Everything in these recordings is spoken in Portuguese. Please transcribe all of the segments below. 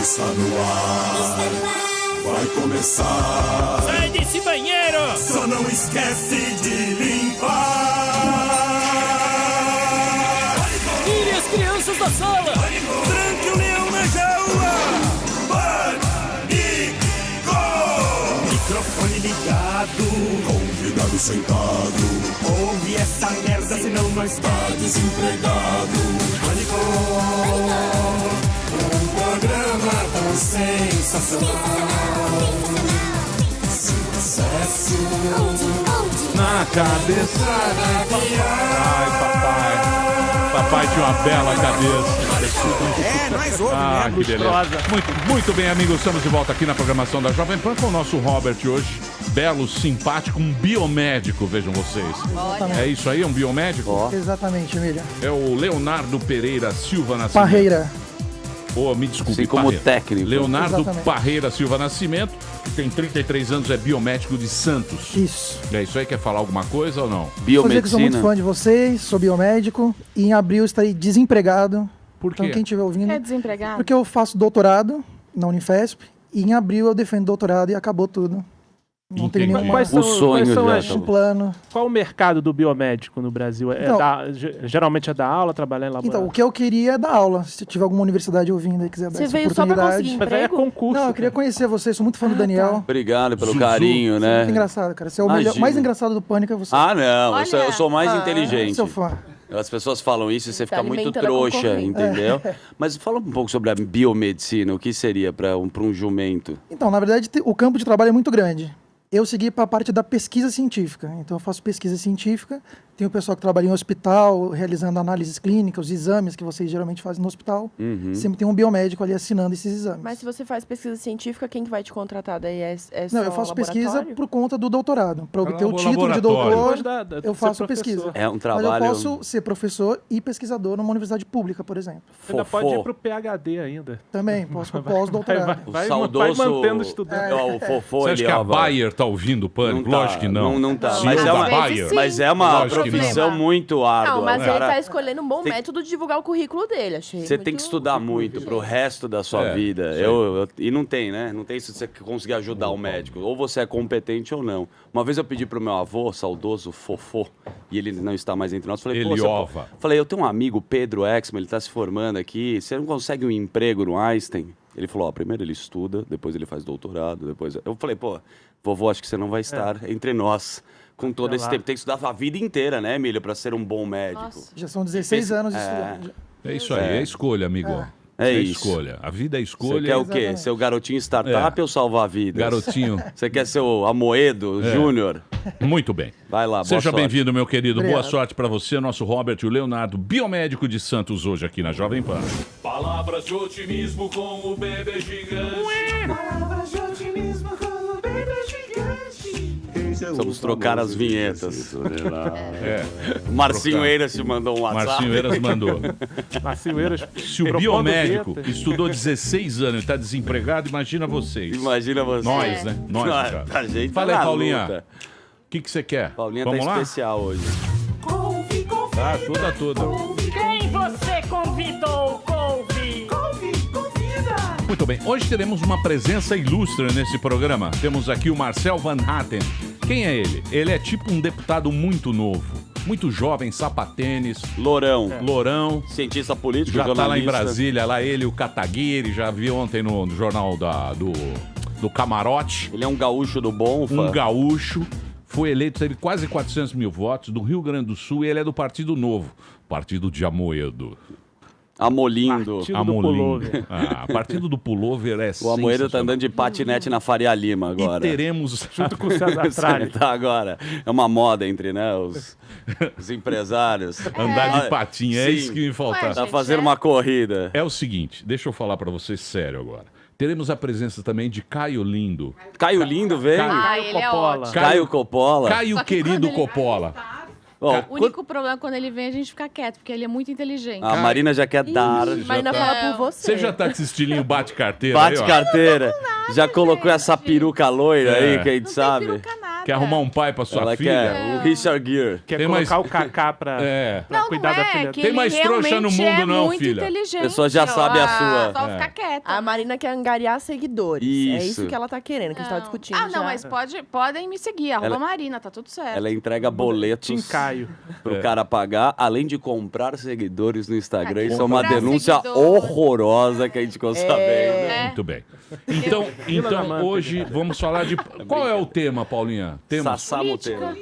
Está no ar, vai começar. Sai desse banheiro! Só não esquece de limpar. Tire as crianças da sala! Tranque o leão na jaula. Pânico! Microfone ligado, convidado sentado. Ouve essa merda, senão nós tá desempregado. Pânico! Um programa tão sensacional. Sucesso Na cabeça. Ai, papai. Papai tinha uma bela cabeça. Nós ouvimos, Ah, né? que beleza. Muito bem, amigos. Estamos de volta aqui na programação da Jovem Pan com o nosso Robert hoje. Belo, simpático, um biomédico, vejam vocês. Olha. É isso aí, um biomédico? Exatamente, Emília. É o Leonardo Pereira Silva Nascimento. Parreira. Me desculpe, assim como Parreira. técnico. Leonardo Exatamente. Parreira Silva Nascimento, tem 33 anos, é biomédico de Santos. Isso. É isso aí? Quer falar alguma coisa ou não? Vou dizer que sou muito Biomedicina. fã de vocês, sou biomédico e em abril estarei desempregado. Por quê? Então quem estiver ouvindo... É desempregado? Porque eu faço doutorado na Unifesp e em abril eu defendo doutorado e acabou tudo. Não tem Entendi. nenhuma... Quais são, O sonho quais são já as- um plano. Qual o mercado do biomédico no Brasil? Então- Geralmente é dar aula, trabalhar em Então, laboratório? o que eu queria é dar aula. Se tiver alguma universidade ouvindo e quiser dar Você essa veio só pra oportunidade. conseguir Mas aí é emprego? concurso. Não, eu queria cara. conhecer vocês, sou muito fã do Daniel. Obrigado pelo Zuzu. carinho, né? Muito engraçado, cara. Você é o melhor, Imagina. mais engraçado do Pânico, é você. Ah, não. Eu Olha. sou mais Ah, inteligente. Seu fã. As pessoas falam isso e você Tá fica muito alimentando a trouxa, concorrência. entendeu? Mas fala um pouco sobre a biomedicina. O que seria para um jumento? Então, na verdade, o campo de trabalho é muito grande. Eu segui para a parte da pesquisa científica. Então, eu faço pesquisa científica. Tem o pessoal que trabalha em hospital, realizando análises clínicas, os exames que vocês geralmente fazem no hospital. Sempre tem um biomédico ali assinando esses exames. Mas se você faz pesquisa científica, quem que vai te contratar daí? É só Não, eu faço pesquisa laboratório? por conta do doutorado. Para obter o título de laboratório. doutor, Depois da- eu ser faço professor. pesquisa. É um Mas trabalho... eu posso ser professor e pesquisador numa universidade pública, por exemplo. Você ainda pode Fofô. ir pro PhD ainda. Também, posso pro pós-doutorado. O Vai saudoso... mantendo estudando. O fofô, Você acha ele, que a ó, Bayer tá ouvindo o Pânico? Não tá, Lógico que não. não tá. CEO Mas é da uma- Bayer. sim. Mas é uma Lógico que não. profissão muito árdua. Não, mas ele cara. tá escolhendo um bom tem- método de divulgar o currículo dele, achei. Você muito- tem que estudar muito pro resto da sua É, vida. isso aí. E não tem, né? Não tem se você conseguir ajudar o médico. Ou você é competente ou não. Uma vez eu pedi pro meu avô, saudoso Fofô, e ele não está mais entre nós. Falei, pô, Eliova. falei, eu tenho um amigo, Pedro Exman, ele tá se formando aqui. Você não consegue um emprego no Einstein? Ele falou, ó, primeiro ele estuda, depois ele faz doutorado, depois... Eu falei, pô, vovô, acho que você não vai estar entre nós com todo Até esse lá. tempo. Tem que estudar a vida inteira, né, Emília, para ser um bom médico. Nossa. Já são 16 anos de estudando. É isso aí, é escolha, amigo. É isso. isso. Escolha. A vida é Você escolha. quer o quê? Exatamente. Ser o garotinho startup ou salvar vidas? Garotinho. Você quer ser o Amoedo Júnior? Muito bem. Vai lá, boa Seja sorte. bem-vindo, meu querido. Boa Obrigado. sorte pra você, nosso Robert, o Leonardo, biomédico de Santos, hoje aqui na Jovem Pan. Palavras de otimismo com o bebê gigante. Palavras de otimismo com o bebê gigante. Vamos trocar as vinhetas. É. Marcinho Trocar. Eiras te mandou um WhatsApp. Marcinho Eiras mandou. Marcinho Eiras Se o propondo biomédico vinheta. estudou 16 anos e está desempregado, imagina vocês. Imagina você. Nós, né? Nós, cara. A gente Fala tá aí, na Paulinha. luta. O que você quer? Paulinha Vamos tá lá? especial hoje. Couve, couve, Tá, toda. Quem você convidou, Couve? couve, convida. Muito bem, hoje teremos uma presença ilustre nesse programa. Temos aqui o Marcel Van Hatten. Quem é ele? Ele é tipo um deputado muito novo, muito jovem, sapatênis, Lourão. lourão. Cientista político, Já tá lá em jornalista. Brasília, lá ele, o Kataguiri, já vi ontem no jornal do Camarote. Ele é um gaúcho do Bonfa. Um gaúcho, foi eleito, teve quase 400 mil votos, do Rio Grande do Sul, e ele é do Partido Novo, Partido de Amoedo. Amolindo. Partido do Amolindo. pullover. Partido do Pullover é O Amoedo tá sensacional. andando de patinete na Faria Lima E agora. teremos... Junto com o César Tralli. Tá agora. É uma moda entre, né, os empresários. Andar de patinha, é Sim. isso que me faltava. Ué, Tá gente, fazendo uma corrida. É o seguinte, deixa eu falar pra vocês sério agora. Teremos a presença também de Caio Lindo. Caio Lindo vem. Ah, ele é Coppola. ótimo. Caio Coppola. Caio Só que querido quando ele- Coppola. Ó, O único problema quando ele vem é a gente ficar quieto, porque ele é muito inteligente. a Marina já quer dar. Marina fala por você. Você já tá com esse estilinho bate-carteira Bate aí, ó? carteira. Já colocou essa peruca loira É. aí, que a gente Não sabe. tem peruca nada. Quer arrumar um pai pra sua Ela filha? quer o Richard Gere. Quer Tem colocar mais- o Kaká pra, pra Não, cuidar não da é, filha que Tem ele mais trouxa no realmente mundo, é não, muito filha. inteligente. A pessoa já sabe a sua. Só É. ficar quieta. A Marina quer angariar seguidores. É Isso. isso que ela tá querendo, que a gente tá discutindo Ah, não, já. mas podem me seguir. Arroba Ela- Marina, tá tudo certo. Ela entrega boletos Tim Caio. pro cara pagar, além de comprar seguidores no Instagram. Ah, Isso é uma comprar denúncia seguidores. horrorosa que a gente ficou sabendo. É. Muito bem. Então hoje vamos falar de... Qual é o tema, Paulinha? Temos... Sassá Monteiro.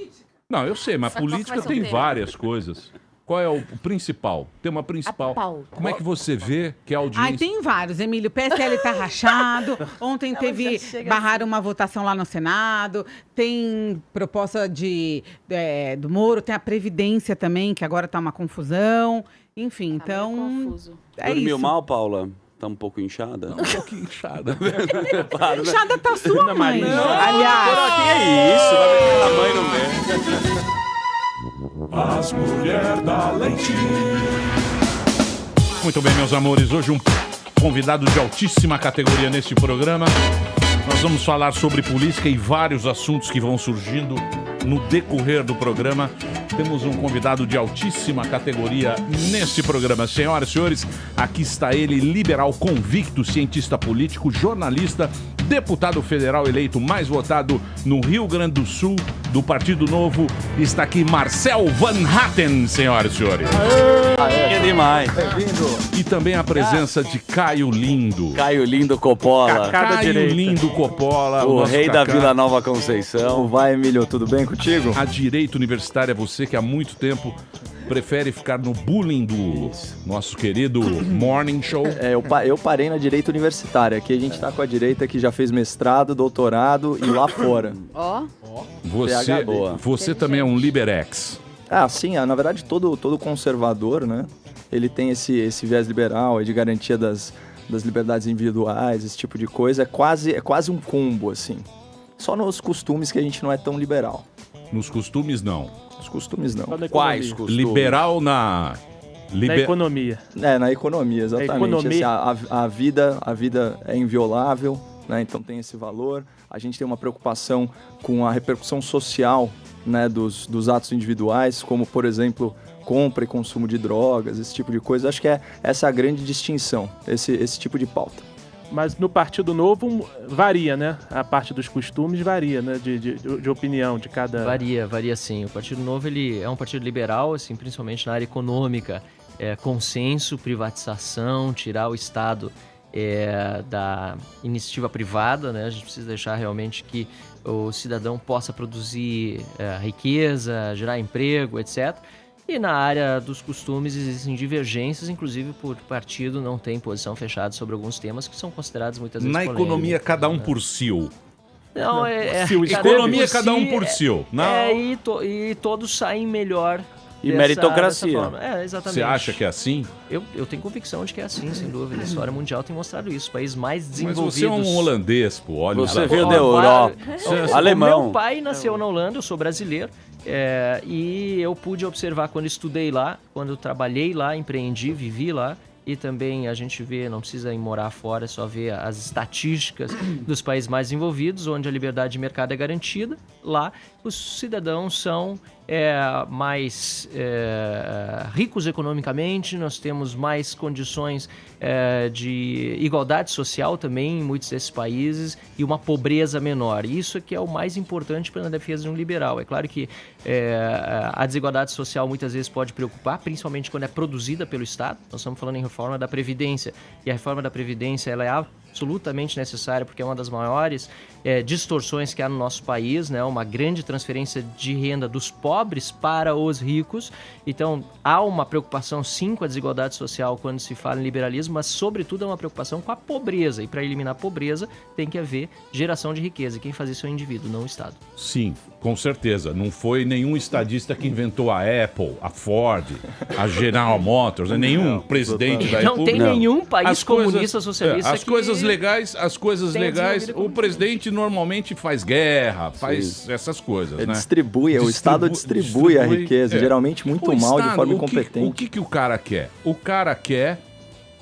Não, eu sei, mas Qual que vai política ser o tem tema? várias coisas. Qual é o principal? Tema principal. A pauta. Como é que você vê que a audiência... Ai, tem vários, Emílio. O PSL tá rachado. Ontem teve... já chega Barraram uma votação lá no Senado. Tem proposta do Moro. Tem a Previdência também, que agora tá uma confusão. Enfim, Tá meio então... confuso. É Dormiu isso. mal, Paula? Tá um pouco inchada? Um pouquinho inchada. A inchada tá sua, Ana mãe. Maria. Aliás... Que é isso? Vai meter a mãe no meio. As mulheres da leite. Muito bem, meus amores. Hoje um convidado de altíssima categoria neste programa. Nós vamos falar sobre política e vários assuntos que vão surgindo no decorrer do programa. Temos um convidado de altíssima categoria neste programa. Senhoras e senhores, aqui está ele, liberal convicto, cientista político, jornalista, deputado federal eleito mais votado no Rio Grande do Sul, do Partido Novo. Está aqui Marcel Van Hatten, senhoras e senhores. É demais. E também a presença de Caio Lindo. Caio Lindo Coppola. Cacá da Caio direita. Lindo Coppola. O nosso rei da Cacá. Vila Nova Conceição. Vai, Emílio, tudo bem contigo? A direita universitária, você que há muito tempo prefere ficar no bullying do nosso querido Morning Show. Eu parei na direita universitária. Aqui a gente tá com a direita que já fez mestrado, doutorado e lá fora. Ó, Você, boa. você também é um Liberex. Ah, sim, na verdade todo conservador, né? Ele tem esse viés liberal, de garantia das liberdades individuais, esse tipo de coisa. É quase um combo, assim. Só nos costumes que a gente não é tão liberal. Nos costumes, não. Os costumes não. Só na Quais economia. costumes? Liberal na... Na economia. Na economia, exatamente. economia. Assim, a vida é inviolável, né? Então tem esse valor. A gente tem uma preocupação com a repercussão social, né, dos atos individuais, como, por exemplo, compra e consumo de drogas, esse tipo de coisa. Acho que essa é a grande distinção, esse tipo de pauta. Mas no Partido Novo varia, né? A parte dos costumes varia, né? De opinião de cada... Varia sim. O Partido Novo ele é um partido liberal, assim, principalmente na área econômica. Consenso, privatização, tirar o Estado da iniciativa privada, né? A gente precisa deixar realmente que o cidadão possa produzir riqueza, gerar emprego, etc. E na área dos costumes existem divergências, inclusive por partido não tem posição fechada sobre alguns temas que são considerados muitas vezes Na polêmicos, economia, cada um né? por si. Não, Se o Economia, cada um por si. Não. E todos saem melhor. E meritocracia. dessa forma. Exatamente. Você acha que é assim? Eu tenho convicção de que é assim, sem dúvida. A história mundial tem mostrado isso. Os países mais Mas desenvolvidos... você é um holandês, pô. Olha Você lá. veio da Europa. Alemão. Meu pai nasceu na Holanda, eu sou brasileiro. E eu pude observar quando estudei lá, quando trabalhei lá, empreendi, vivi lá. E também a gente vê, não precisa ir morar fora, é só ver as estatísticas dos países mais desenvolvidos, onde a liberdade de mercado é garantida. Lá, os cidadãos são mais ricos economicamente, nós temos mais condições de igualdade social também em muitos desses países e uma pobreza menor. Isso é que é o mais importante para a defesa de um liberal. É claro que a desigualdade social muitas vezes pode preocupar, principalmente quando é produzida pelo Estado. Nós estamos falando em reforma da Previdência, e a reforma da Previdência ela é absolutamente necessária porque é uma das maiores distorções que há no nosso país, né? Uma grande transferência de renda dos pobres para os ricos. Então há uma preocupação sim com a desigualdade social quando se fala em liberalismo, mas sobretudo é uma preocupação com a pobreza, e para eliminar a pobreza tem que haver geração de riqueza, e quem faz isso é o indivíduo, não o Estado. Sim, com certeza. Não foi nenhum estadista que inventou a Apple, a Ford, a General Motors, nenhum presidente da Não tem República. nenhum país As coisas- comunista socialista as que coisas legais, tem desenvolvido o presidente normalmente faz guerra, faz essas coisas, Ele né? distribui, o Estado distribui a riqueza, é. geralmente muito O mal, de Estado, forma o que- incompetente. O que o cara quer? O cara quer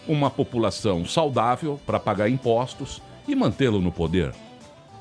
uma população saudável para pagar impostos e mantê-lo no poder.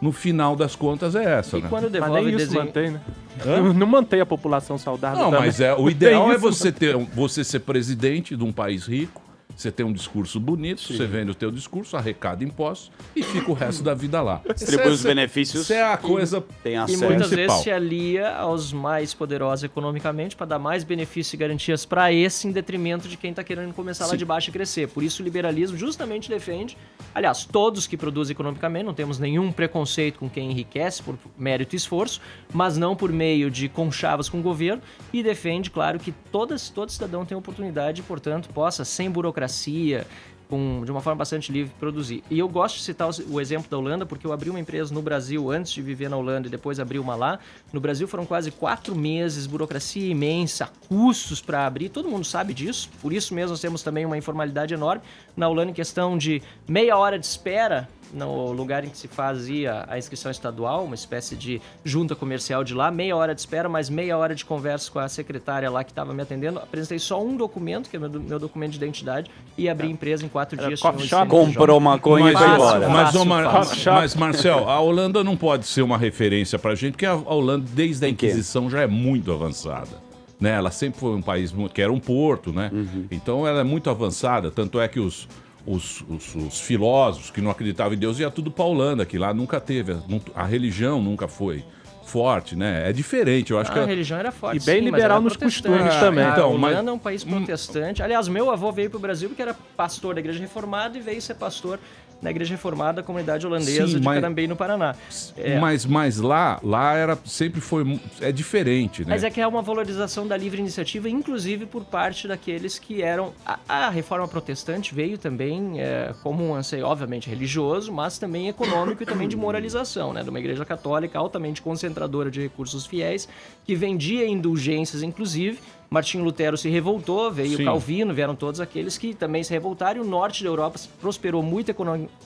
no final das contas é essa, E né? quando Mas devolve nem isso desenho... mantém, né? Hã? Não mantém a população saudável Não, também. mas o Não ideal tem é isso. você ser presidente de um país rico, você tem um discurso bonito, você vende o teu discurso, arrecada impostos e fica o resto da vida lá. Distribui os benefícios. Isso é a coisa Tem E acesso. muitas principal. vezes se alia aos mais poderosos economicamente para dar mais benefícios e garantias para esse em detrimento de quem está querendo começar lá de baixo e crescer. Por isso o liberalismo justamente defende, aliás, todos que produzem economicamente, não temos nenhum preconceito com quem enriquece por mérito e esforço, mas não por meio de conchavas com o governo, e defende, claro, que todo cidadão tem oportunidade e, portanto, possa, sem burocracia, de uma forma bastante livre, produzir. E eu gosto de citar o exemplo da Holanda, porque eu abri uma empresa no Brasil antes de viver na Holanda e depois abri uma lá. No Brasil foram quase 4 meses, burocracia imensa, custos para abrir, todo mundo sabe disso. Por isso mesmo nós temos também uma informalidade enorme. Na Holanda, em questão de meia hora de espera, no lugar em que se fazia a inscrição estadual, uma espécie de junta comercial de lá, meia hora de espera, mais meia hora de conversa com a secretária lá que estava me atendendo. Apresentei só um documento, que é meu documento de identidade, e abri a empresa em 4 dias. coffee shop. Comprou maconha e foi embora. Mas, Marcel, a Holanda não pode ser uma referência pra gente, porque a Holanda, desde a Inquisição, já é muito avançada. Né? Ela sempre foi um país que era um porto, né? Então ela é muito avançada, tanto é que os filósofos que não acreditavam em Deus ia tudo pra Holanda, que lá nunca teve, a religião nunca foi forte, né? É diferente, eu acho que... A religião era forte, E bem sim, mas liberal era nos protestante. costumes também. A Então, Holanda mas- é um país protestante. Aliás, meu avô veio pro Brasil porque era pastor da Igreja Reformada e veio ser pastor na Igreja Reformada da comunidade holandesa Sim, de mas- Carambeí, no Paraná. Mas lá sempre foi... É diferente, né? Mas é que é uma valorização da livre iniciativa, inclusive por parte daqueles que eram... A reforma protestante veio também como um anseio, obviamente, religioso, mas também econômico e também de moralização, né? De uma igreja católica altamente concentradora de recursos fiéis, que vendia indulgências, inclusive. Martinho Lutero se revoltou, veio Sim. Calvino, vieram todos aqueles que também se revoltaram. E o norte da Europa prosperou muito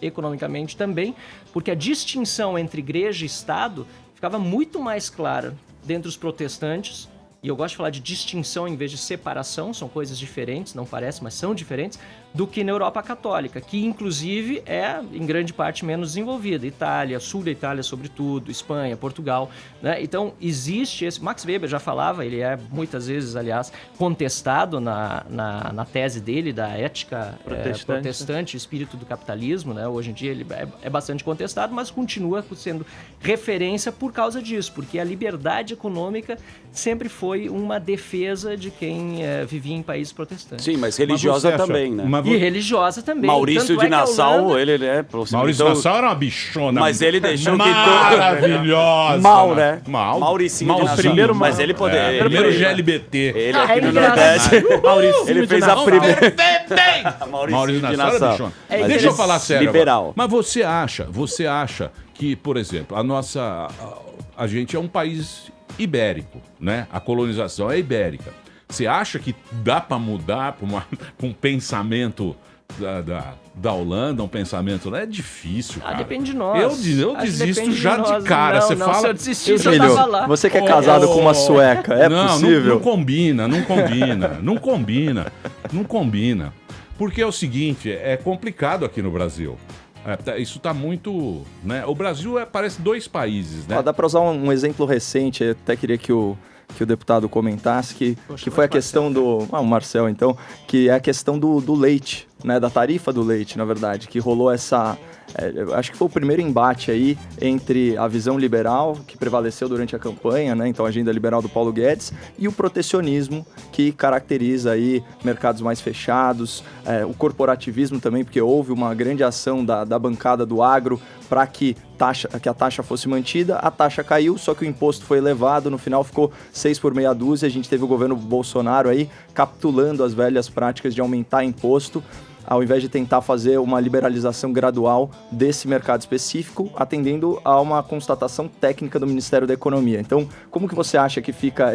economicamente também, porque a distinção entre igreja e Estado ficava muito mais clara dentre os protestantes. E eu gosto de falar de distinção em vez de separação, são coisas diferentes, não parece, mas são diferentes, do que na Europa católica, que inclusive é, em grande parte, menos desenvolvida. Itália, sul da Itália, sobretudo, Espanha, Portugal, né? Então, existe esse... Max Weber já falava, ele é muitas vezes, aliás, contestado na tese dele da ética protestante, espírito do capitalismo, né? Hoje em dia ele é bastante contestado, mas continua sendo referência por causa disso, porque a liberdade econômica sempre foi uma defesa de quem vivia em países protestantes. Sim, mas religiosa Mas você acha- também, né? mas E religiosa também. Maurício Tanto de é que a Nassau, Holanda- ele é... Maurício Nassau era uma bichona. Mas ele deixou que maravilhosa. Mal, né? Mal. Mauricinho de Nassau. primeiro mas mal. ele poderia... Primeiro GLBT. Ele Ah, aqui é no engraçado. Nordeste... Maurício Ele de fez a Nassau. primeira... Maurício de Nassau era bichona. Mas Deixa ele eu falar sério liberal. agora. Mas você acha que, por exemplo, a gente é um país ibérico, né? A colonização é ibérica. Você acha que dá para mudar para um pensamento da Holanda, um pensamento... Não é difícil, cara. Depende de nós. Eu Acho que desisto depende já de nós. de cara. Não, Você não, fala... se eu desistir, já Emílio, tava lá. você que é casado com uma sueca, é não, possível? Não combina, não combina, não combina, não combina. Porque é o seguinte, é complicado aqui no Brasil. Isso tá muito... Né? O Brasil parece dois países, né? Dá para usar um exemplo recente, eu até queria que o deputado comentasse, que foi a questão do... o Marcel, então, que é a questão do leite, né, da tarifa do leite, na verdade, que rolou essa... acho que foi o primeiro embate aí entre a visão liberal, que prevaleceu durante a campanha, né, então a agenda liberal do Paulo Guedes, e o protecionismo, que caracteriza aí mercados mais fechados, o corporativismo também, porque houve uma grande ação da bancada do agro para que a taxa fosse mantida, a taxa caiu, só que o imposto foi elevado, no final ficou 6 por meia dúzia, a gente teve o governo Bolsonaro aí capitulando as velhas práticas de aumentar imposto, ao invés de tentar fazer uma liberalização gradual desse mercado específico, atendendo a uma constatação técnica do Ministério da Economia. Então, como que você acha que fica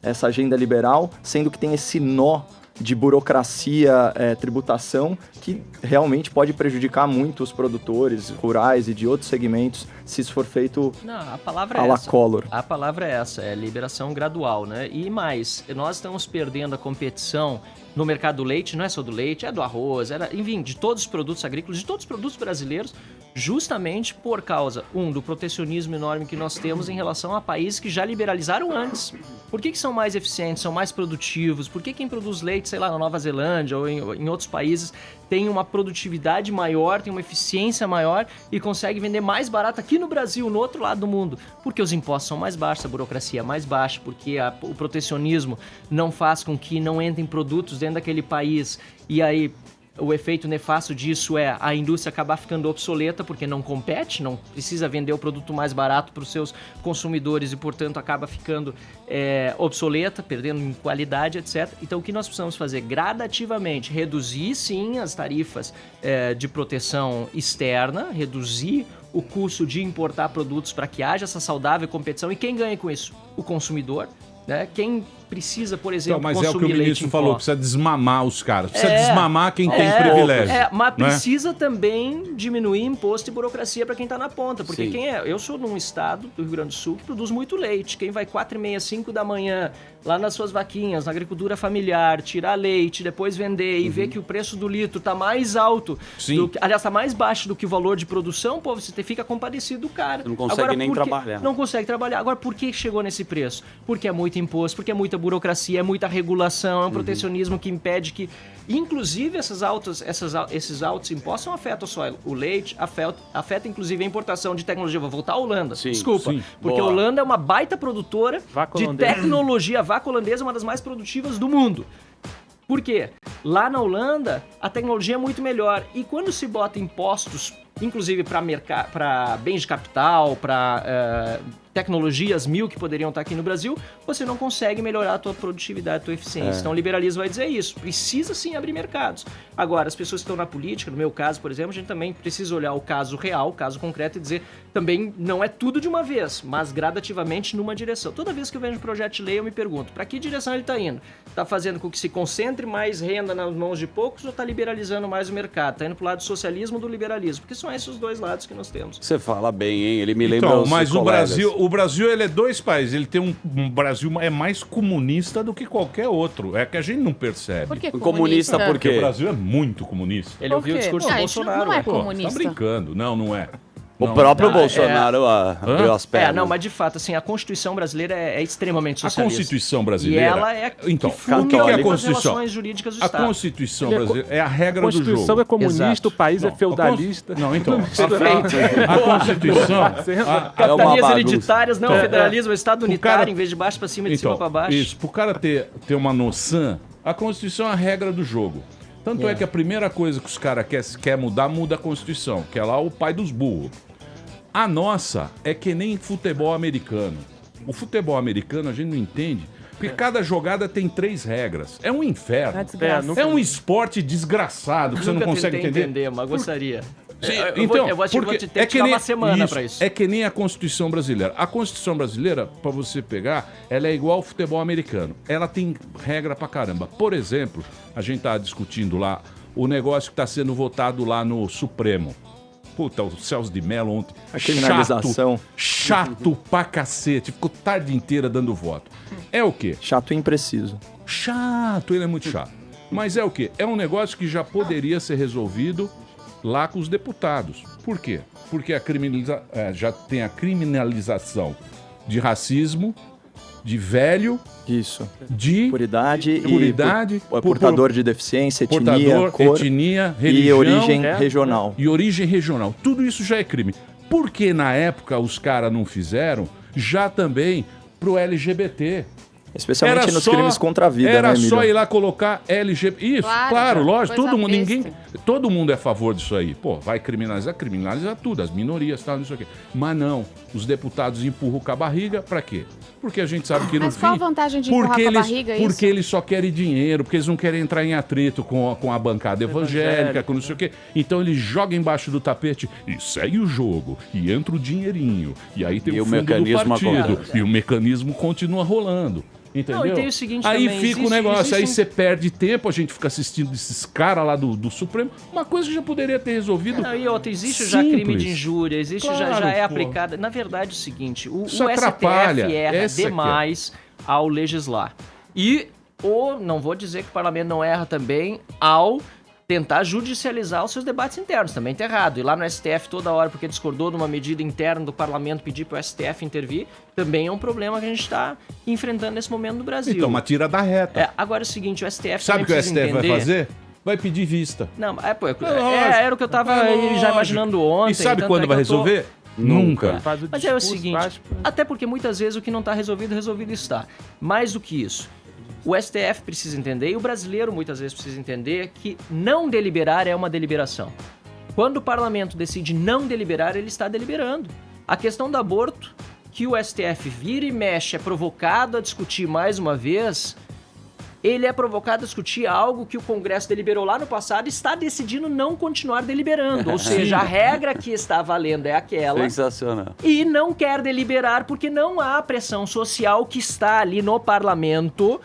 essa agenda liberal, sendo que tem esse nó de burocracia, tributação, que realmente pode prejudicar muito os produtores rurais e de outros segmentos, se isso for feito Não, a palavra à é la essa. Collor. A palavra é essa, é liberação gradual, né? E mais, nós estamos perdendo a competição no mercado do leite, não é só do leite, é do arroz, enfim, de todos os produtos agrícolas, de todos os produtos brasileiros, justamente por causa, do protecionismo enorme que nós temos em relação a países que já liberalizaram antes. Por que são mais eficientes, são mais produtivos? Por que quem produz leite, sei lá, na Nova Zelândia ou em outros países tem uma produtividade maior, tem uma eficiência maior e consegue vender mais barato aqui no Brasil, no outro lado do mundo? Porque os impostos são mais baixos, a burocracia é mais baixa, porque o protecionismo não faz com que não entrem produtos dentro daquele país e aí o efeito nefasto disso é a indústria acabar ficando obsoleta porque não compete, não precisa vender o produto mais barato para os seus consumidores e, portanto, acaba ficando obsoleta, perdendo em qualidade, etc. Então, o que nós precisamos fazer? Gradativamente, reduzir, sim, as tarifas de proteção externa, reduzir o custo de importar produtos para que haja essa saudável competição. E quem ganha com isso? O consumidor. Né? Quem precisa, por exemplo, mas consumir é o que o ministro leite falou, precisa desmamar os caras, precisa desmamar quem tem privilégio. Mas né? precisa também diminuir imposto e burocracia para quem está na ponta, porque eu sou num estado do Rio Grande do Sul que produz muito leite, quem vai 4h30, 5 da manhã, lá nas suas vaquinhas, na agricultura familiar, tirar leite, depois vender e ver que o preço do litro está mais alto, aliás, está mais baixo do que o valor de produção, pô, você fica compadecido do cara. Você não consegue nem trabalhar. Não consegue trabalhar. Agora, por que chegou nesse preço? Porque é muito imposto, porque é muita burocracia, é muita regulação, é um protecionismo que impede que, inclusive, esses altos impostos não afetam só o leite, afeta inclusive a importação de tecnologia. Vou voltar à Holanda, desculpa, porque a Holanda é uma baita produtora de tecnologia. A vaca holandesa é uma das mais produtivas do mundo. Por quê? Lá na Holanda, a tecnologia é muito melhor. E quando se bota impostos, inclusive para bens de capital, para tecnologias que poderiam estar aqui no Brasil, você não consegue melhorar a tua produtividade, a tua eficiência. Então o liberalismo vai dizer isso. Precisa sim abrir mercados. Agora, as pessoas que estão na política, no meu caso, por exemplo, a gente também precisa olhar o caso real, o caso concreto e dizer também não é tudo de uma vez, mas gradativamente numa direção. Toda vez que eu vejo um projeto de lei, eu me pergunto, para que direção ele está indo? Está fazendo com que se concentre mais renda nas mãos de poucos ou está liberalizando mais o mercado? Está indo para o lado do socialismo ou do liberalismo? Porque são esses os dois lados que nós temos. Você fala bem, hein? Ele me lembra mas o Brasil ele é dois países. Ele tem um Brasil é mais comunista do que qualquer outro. É que a gente não percebe. Por que comunista? Por quê? Porque o Brasil é muito comunista. Ele ouviu o discurso do Bolsonaro. Não é comunista. Tá brincando. Não é. O próprio Bolsonaro abriu as pernas. Não, mas de fato, assim, a Constituição brasileira é extremamente socialista. A Constituição brasileira... E ela é então, o que é a Constituição? As relações jurídicas do Estado. A Constituição brasileira é a regra do jogo. A Constituição é comunista, o país é feudalista. Não, então... A Constituição... Capitanias hereditárias, não, federalismo, Estado unitário, em vez de baixo para cima e de cima para baixo. Isso, pro cara ter uma noção, a Constituição é a regra do jogo. Tanto é que a primeira coisa que os caras querem mudar, muda a Constituição, que é lá o pai dos burros. A nossa é que nem futebol americano. O futebol americano a gente não entende, porque cada jogada tem 3 regras. É um inferno. É um esporte desgraçado que você não consegue entender. Mas gostaria. Então, eu vou te ter que tirar uma semana para isso. É que nem a Constituição brasileira. A Constituição brasileira, para você pegar, ela é igual ao futebol americano. Ela tem regra pra caramba. Por exemplo, a gente tá discutindo lá o negócio que tá sendo votado lá no Supremo. Puta, o Celso de Mello ontem. A criminalização. Chato pra cacete. Ficou tarde inteira dando voto. É o quê? Chato e impreciso. Chato, ele é muito chato. Mas é o quê? É um negócio que já poderia ser resolvido lá com os deputados. Por quê? Porque já tem a criminalização de racismo, de velho... Isso. De puridade e portador de deficiência, etnia, cor etnia, religião, e origem regional. E origem regional. Tudo isso já é crime. Por que na época os caras não fizeram já também pro LGBT? Especialmente nos crimes contra a vida, era né, Emílio? só ir lá colocar LGBT. Isso, claro, lógico. Coisa Todo mundo é a favor disso aí. Pô, vai criminalizar tudo, as minorias, tal, não sei o quê. Mas não, os deputados empurram com a barriga, pra quê? Porque a gente sabe que no fim... Mas qual a vantagem de empurrar com a barriga isso? Porque eles só querem dinheiro, porque eles não querem entrar em atrito com a bancada evangélica, com não sei o quê. Então eles jogam embaixo do tapete e segue o jogo, e entra o dinheirinho, e aí tem o fundo do partido, e o mecanismo continua rolando. Entendeu? Não, e tem o seguinte aí também, fica o negócio, aí você perde tempo, a gente fica assistindo esses caras lá do Supremo, uma coisa que já poderia ter resolvido. E outra, existe já crime de injúria, existe já é aplicada. Na verdade, é o seguinte, o STF erra demais ao legislar. E, não vou dizer que o parlamento não erra também ao tentar judicializar os seus debates internos, também tá errado. E lá no STF toda hora, porque discordou de uma medida interna do parlamento, pedir para o STF intervir, também é um problema que a gente está enfrentando nesse momento no Brasil. Então, mas tira da reta. Agora é o seguinte, o STF Sabe o que o STF entender... vai fazer? Vai pedir vista. Não, era o que eu tava já imaginando ontem. E sabe tanto quando que vai eu tô- resolver? Nunca. Mas é o seguinte, até porque muitas vezes o que não está resolvido está. Mais do que isso, o STF precisa entender, e o brasileiro muitas vezes precisa entender, que não deliberar é uma deliberação. Quando o parlamento decide não deliberar, ele está deliberando. A questão do aborto, que o STF vira e mexe, é provocado a discutir mais uma vez, ele é provocado a discutir algo que o Congresso deliberou lá no passado e está decidindo não continuar deliberando. Ou seja, a regra que está valendo é aquela. Sensacional. E não quer deliberar porque não há pressão social que está ali no parlamento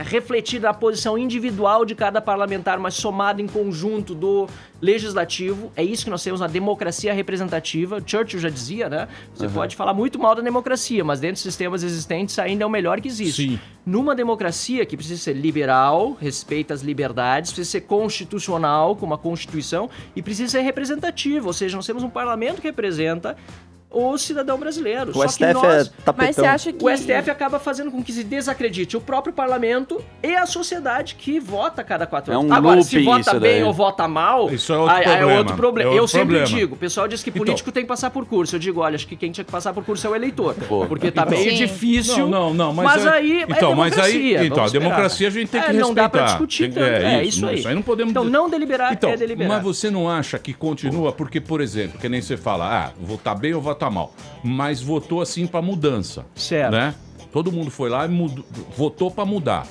refletida na posição individual de cada parlamentar, mas somada em conjunto do legislativo. É isso que nós temos na democracia representativa. Churchill já dizia, né? Você pode falar muito mal da democracia, mas dentro dos sistemas existentes ainda é o melhor que existe. Sim. Numa democracia que precisa ser liberal, respeita as liberdades, precisa ser constitucional, com uma constituição, e precisa ser representativa, ou seja, nós temos um parlamento que representa o cidadão brasileiro. O STF é tapetão. Mas você acha que... O STF acaba fazendo com que se desacredite o próprio parlamento e a sociedade que vota a cada 4 anos. É um Agora, se looping vota isso bem daí. ou vota mal, Isso é outro aí problema. é outro problema. É outro Eu sempre problema. digo, o pessoal diz que político tem que passar por curso. Eu digo, olha, acho que quem tinha que passar por curso é o eleitor. Porque tá meio Sim. difícil. Não, mas aí então, é democracia. então, a vamos esperar. democracia a gente tem que respeitar. Não dá pra discutir tanto. Isso aí não podemos... Então, não deliberar Então, é deliberar. mas você não acha que continua? Porque, por exemplo, que nem você fala, votar bem ou votar mal, mas votou assim pra mudança. Certo. Né? Todo mundo foi lá e votou pra mudar.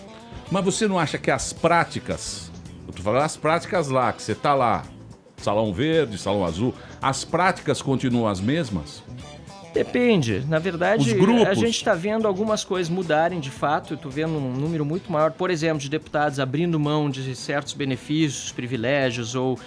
Mas você não acha que as práticas, eu tô falando as práticas lá, que você tá lá, salão verde, salão azul, as práticas continuam as mesmas? Depende. Na verdade, Os grupos. a gente está vendo algumas coisas mudarem de fato. Eu estou vendo um número muito maior, por exemplo, de deputados abrindo mão de certos benefícios, privilégios ou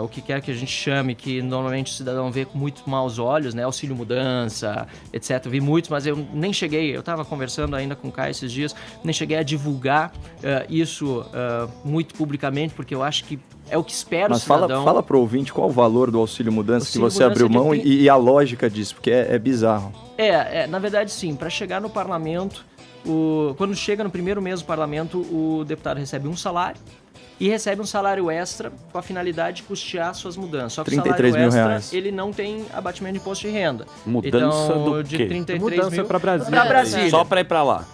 o que quer que a gente chame, que normalmente o cidadão vê com muito maus olhos, né? Auxílio mudança, etc. Vi muitos, mas eu nem cheguei, eu estava conversando ainda com o Caio esses dias, nem cheguei a divulgar isso muito publicamente, porque eu acho que é o que espera o cidadão. Fala pro ouvinte qual o valor do auxílio mudança que você Auxílio abriu mudança mão de e a lógica disso, porque é bizarro. Na verdade sim, para chegar no parlamento, quando chega no primeiro mês do parlamento, o deputado recebe um salário e recebe um salário extra com a finalidade de custear suas mudanças. Só que o salário 33 mil extra, reais. ele não tem abatimento de imposto de renda. Mudança então, do de quê? 33 Mudança mil pra Brasília. Pra Brasília. Só pra ir pra lá.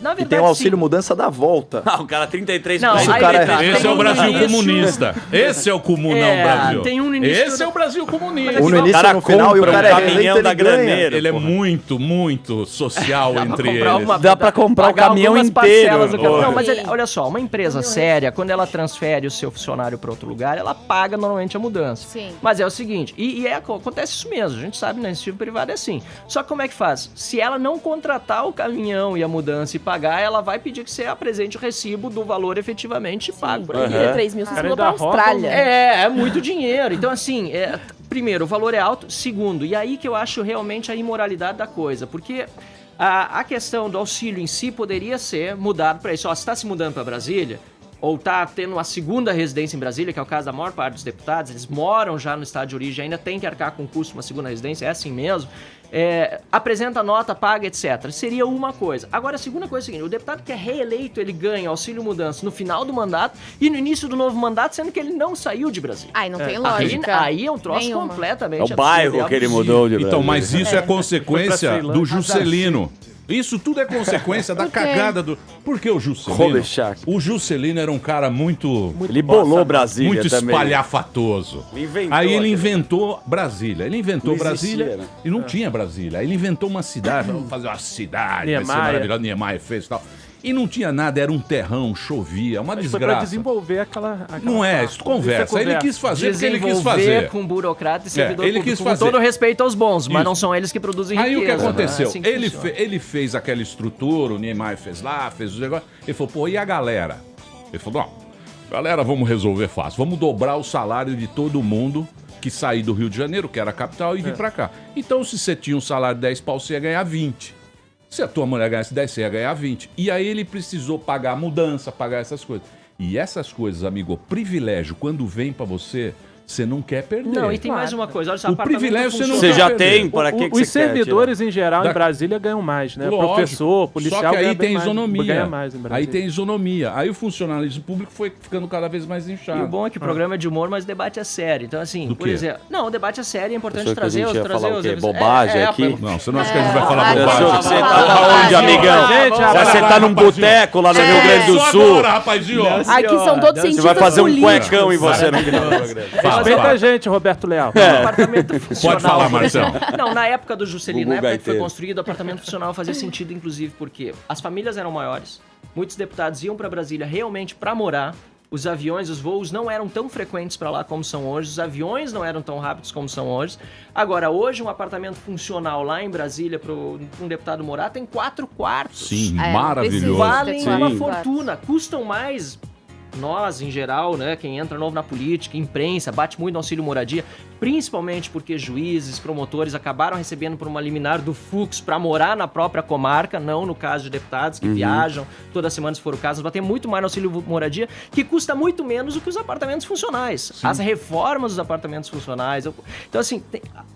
Na verdade, E tem o auxílio mudança da volta. O cara 33 Não, mil. aí cara tá, Esse tem é o um Brasil início- comunista. Esse é o comunão Brasil. tem um início- Esse é o Brasil comunista. O O início cara no final e o compra cara um é caminhão eleito, da ele ganha. graneira. Ele é porra. muito social entre eles. Dá pra comprar o pagar caminhão algumas inteiro. parcelas do caminhão. Não, Olha. mas olha só, uma empresa séria, quando ela transfere o seu funcionário para outro lugar, ela paga normalmente a mudança. Sim. Mas é o seguinte, acontece isso mesmo, a gente sabe, na iniciativa privada é assim. Só que como é que faz? Se ela não contratar o caminhão e a mudança e pagar, ela vai pedir que você apresente o recibo do valor efetivamente pago por ele. 3 mil, você Cara, mudou pra ainda roubam, Austrália. É muito dinheiro. Então, assim, primeiro, o valor é alto. Segundo, e aí que eu acho realmente a imoralidade da coisa. Porque a questão do auxílio em si poderia ser mudado para isso. Ó, você está se mudando para Brasília, ou está tendo uma segunda residência em Brasília, que é o caso da maior parte dos deputados, eles moram já no estado de origem, ainda tem que arcar com o custo de uma segunda residência, é assim mesmo. Apresenta a nota, paga, etc. Seria uma coisa. Agora, a segunda coisa é a seguinte, o deputado que é reeleito, ele ganha auxílio mudança no final do mandato e no início do novo mandato, sendo que ele não saiu de Brasília. Ai, não tem lógica. Aí é um troço Nenhuma. completamente É o absurdo, bairro que ele abusivo. mudou de Então, Brasília. mas isso é consequência Foi pra do Ceilândia. Juscelino. Isso tudo é consequência da Por quê? cagada do... Por que o Juscelino? Rovechak. O Juscelino era um cara muito Ele bolou Brasília muito também. espalhafatoso. Ele inventou Aí ele aquele- inventou Brasília. Ele inventou Não existia, Brasília né? e não tinha Brasília. Aí ele inventou uma cidade, vamos fazer uma cidade, vai ser Niemeyer. maravilhosa. Niemeyer fez e tal. E não tinha nada, era um terrão, chovia, uma Mas foi pra desgraça. desenvolver aquela Não é, isso conversa. Ele quis fazer porque ele quis Desenvolver fazer. com burocrata e servidor ele público, quis com fazer. todo respeito aos bons, mas Isso. não são eles que produzem Aí riqueza. o que aconteceu? Né? É assim que Ele, funciona. ele fez aquela estrutura, o Niemeyer fez lá, fez os negócios. Ele falou, pô, e a galera? Ele falou, não, galera, vamos resolver fácil. Vamos dobrar o salário de todo mundo que sair do Rio de Janeiro, que era a capital, e vir pra cá. Então, se você tinha um salário de 10 pau, você ia ganhar 20. Se a tua mulher ganhasse 10, você ia ganhar 20. E aí ele precisou pagar a mudança, pagar essas coisas. E essas coisas, amigo, privilégio, quando vem pra você, você não quer perder. Não, e tem mais uma coisa. Olha só, O apartamento privilégio você não Você quer já perder. tem, para que Os você servidores, em geral, Da- em Brasília ganham mais, né? Lógico. Professor, policial Só que aí ganha bem tem mais, isonomia. ganha mais em Brasília. Aí tem isonomia. Aí o funcionalismo público foi ficando cada vez mais E inchado. o bom é que o programa é de humor, mas o debate é sério. Então, assim, Do por quê? exemplo... Não, o debate é sério, é importante Achou que a trazer gente ia trazer falar o os... quê? Bobagem aqui? Não, você não acha que a gente vai falar Você achou bobagem? que você tá onde, amigão? Gente, Você tá num boteco lá no Rio Grande do Só Sul. agora, rapazinho. Aqui são todos Você cientistas vai fazer um políticos. cuecão em você no final do programa. Respeita a gente, Roberto Leal. Apartamento funcional. Pode falar, Marcelo. Não, na época do Juscelino, Gugu na época que foi Gaiteiro. construído, o apartamento funcional fazia sentido, inclusive, porque as famílias eram maiores, muitos deputados iam para Brasília realmente para morar, os aviões, os voos não eram tão frequentes para lá como são hoje, os aviões não eram tão rápidos como são hoje. Agora, hoje, um apartamento funcional lá em Brasília para um deputado morar tem 4 quartos. Sim, É, maravilhoso. Valem Sim. uma fortuna, custam mais. Nós, em geral, né, quem entra novo na política, imprensa, bate muito no auxílio moradia, principalmente porque juízes, promotores acabaram recebendo por uma liminar do Fux para morar na própria comarca, não no caso de deputados que viajam toda semana, se for o caso, nós batemos muito mais no auxílio moradia, que custa muito menos do que os apartamentos funcionais. As reformas dos apartamentos funcionais. Então, assim,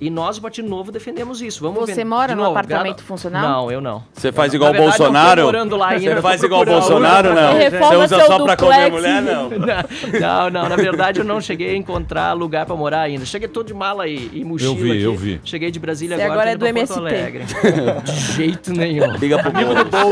e nós, o Partido Novo, defendemos isso. Vamos Você ver- mora de num novo, apartamento funcional? Não, eu não. Você faz Eu igual o não. Na verdade, Bolsonaro? eu tô morando lá ainda, Você tô faz igual o procurando. Bolsonaro, não? Você Reforma usa seu só pra comer duplex. mulher, não? Não, na verdade eu não cheguei a encontrar lugar pra morar ainda. Cheguei todo de mala e mochila aqui. Eu vi. Cheguei de Brasília Você agora, agora é tô indo do pra Porto MST. Alegre. De jeito nenhum. Liga pro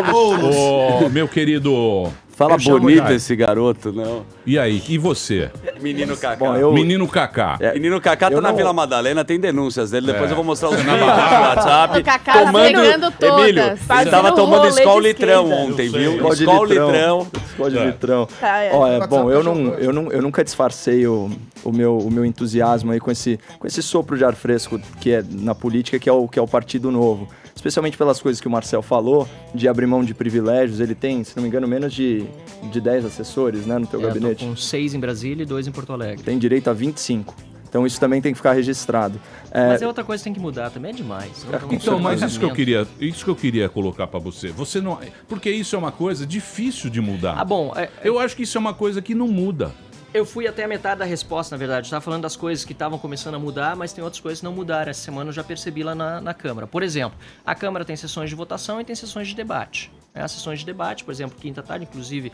Boulos. Ô, meu querido... Fala eu chamo bonito já. esse garoto, não. E aí, e você? Menino Kaká. Bom, eu, Menino Kaká. Menino Kaká tá Eu na não- Vila Madalena, tem denúncias dele. Depois É. eu vou mostrar os vídeos no WhatsApp. O Kaká tá pegando todas. Emílio, ele Fazendo tava tomando rolê Skol de litrão esquerda. ontem, Eu sei. viu? Skol de Skol litrão. litrão. Skol de litrão. Tá, é. Ó, WhatsApp eu nunca disfarcei o meu entusiasmo aí com esse sopro de ar fresco que é na política, que é o Partido Novo. Especialmente pelas coisas que o Marcel falou, de abrir mão de privilégios. Ele tem, se não me engano, menos de 10 assessores, né, no teu Eu tô gabinete. com 6 em Brasília e 2 em Porto Alegre. Tem direito a 25. Então isso também tem que ficar registrado. Mas é outra coisa que tem que mudar, também é demais. Então, mas isso que eu queria colocar pra você. Você não, porque isso é uma coisa difícil de mudar. Ah, bom, Eu acho que isso é uma coisa que não muda. eu fui até a metade da resposta, na verdade. Eu estava falando das coisas que estavam começando a mudar, mas tem outras coisas que não mudaram. Essa semana eu já percebi lá na Câmara. Por exemplo, a Câmara tem sessões de votação e tem sessões de debate. As sessões de debate, por exemplo, quinta-tarde, inclusive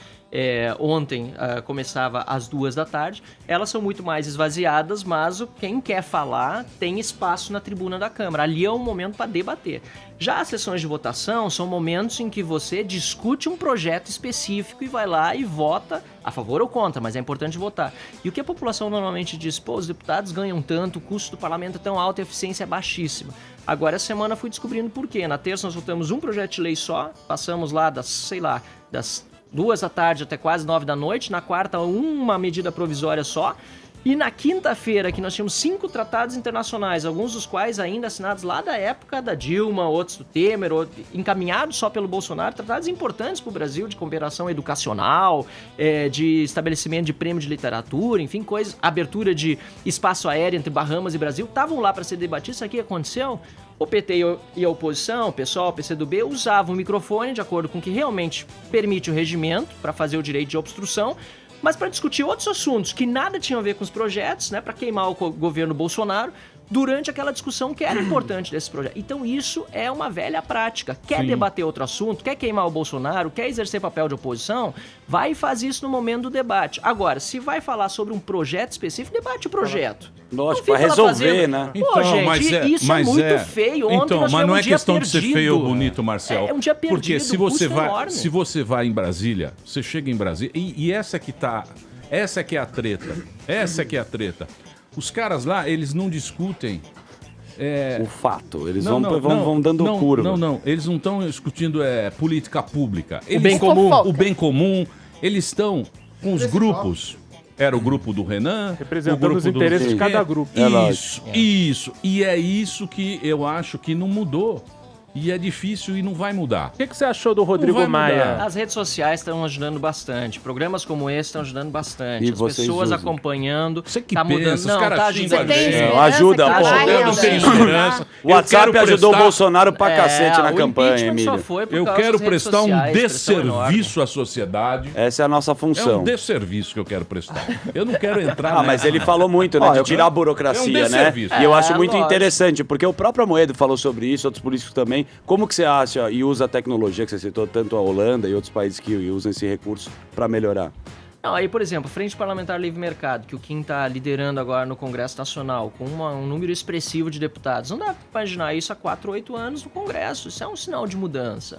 ontem começava às 14h. Elas são muito mais esvaziadas, mas quem quer falar tem espaço na tribuna da Câmara. Ali é um momento para debater. Já as sessões de votação são momentos em que você discute um projeto específico e vai lá e vota a favor ou contra, mas é importante votar. E o que a população normalmente diz, pô, os deputados ganham tanto, o custo do parlamento é tão alto e a eficiência é baixíssima. Agora, essa semana fui descobrindo por quê. Na terça nós votamos um projeto de lei só, passamos lá das 14h até quase 21h. Na quarta, uma medida provisória só. E na quinta-feira, que nós tínhamos 5 tratados internacionais, alguns dos quais ainda assinados lá da época da Dilma, outros do Temer, encaminhados só pelo Bolsonaro, tratados importantes para o Brasil, de cooperação educacional, de estabelecimento de prêmio de literatura, enfim, coisas, abertura de espaço aéreo entre Bahamas e Brasil, estavam lá para ser debatido. Isso aqui aconteceu. O PT e a oposição, o PSOL, o PCdoB, usavam o microfone de acordo com o que realmente permite o regimento para fazer o direito de obstrução, mas para discutir outros assuntos que nada tinham a ver com os projetos, né, para queimar o governo Bolsonaro, durante aquela discussão que era importante desse projeto. Então isso é uma velha prática. Quer debater outro assunto, quer queimar o Bolsonaro, quer exercer papel de oposição, vai e faz isso no momento do debate. Agora, se vai falar sobre um projeto específico, debate o projeto. Lógico, Não pra fica lá resolver, fazendo- né? Pô, gente, isso é muito feio. Ontem Então, nós mas tivemos não um é dia questão de ser perdido. feio ou bonito, Marcel. É um dia perdido, Porque se um você custo vai, enorme. se você vai em Brasília, você chega em Brasília e essa que tá, essa que é a treta. Essa que é a treta. Os caras lá, eles não discutem O fato. Eles vão dando curva. Não. Eles não estão discutindo política pública. O bem comum. O bem comum. Eles estão com os grupos. Era o grupo do Renan. Representando o grupo os interesses do... de cada grupo. Isso. E é isso que eu acho que não mudou. E é difícil e não vai mudar. O que você achou do Rodrigo vai Maia? mudar. As redes sociais estão ajudando bastante. Programas como esse estão ajudando bastante. E As vocês pessoas usam? acompanhando. Você que tá pensa, mudando. os Não, caras tá xingam ajudando. a gente. É, ajuda, que pô. vai Eu não tenho ajudar? esperança. O WhatsApp quero ajudou o prestar- Bolsonaro pra cacete na o campanha, impeachment Emílio. só foi por Eu causa quero das redes prestar um sociais, pressão enorme. desserviço à sociedade. Essa é a nossa É função. um desserviço que eu quero prestar. Eu não quero entrar Ah, mas nessa. ele falou muito, né? Ó, De eu- tirar a É burocracia, um né? desserviço. E eu acho É, muito lógico. interessante, porque o próprio Amoedo falou sobre isso, outros políticos também. Como que você acha e usa a tecnologia que você citou, tanto a Holanda e outros países que usam esse recurso para melhorar? Não, aí, por exemplo, Frente Parlamentar Livre Mercado, que o Kim está liderando agora no Congresso Nacional, com um número expressivo de deputados. Não dá para imaginar isso há 4 ou 8 anos no Congresso. Isso é um sinal de mudança.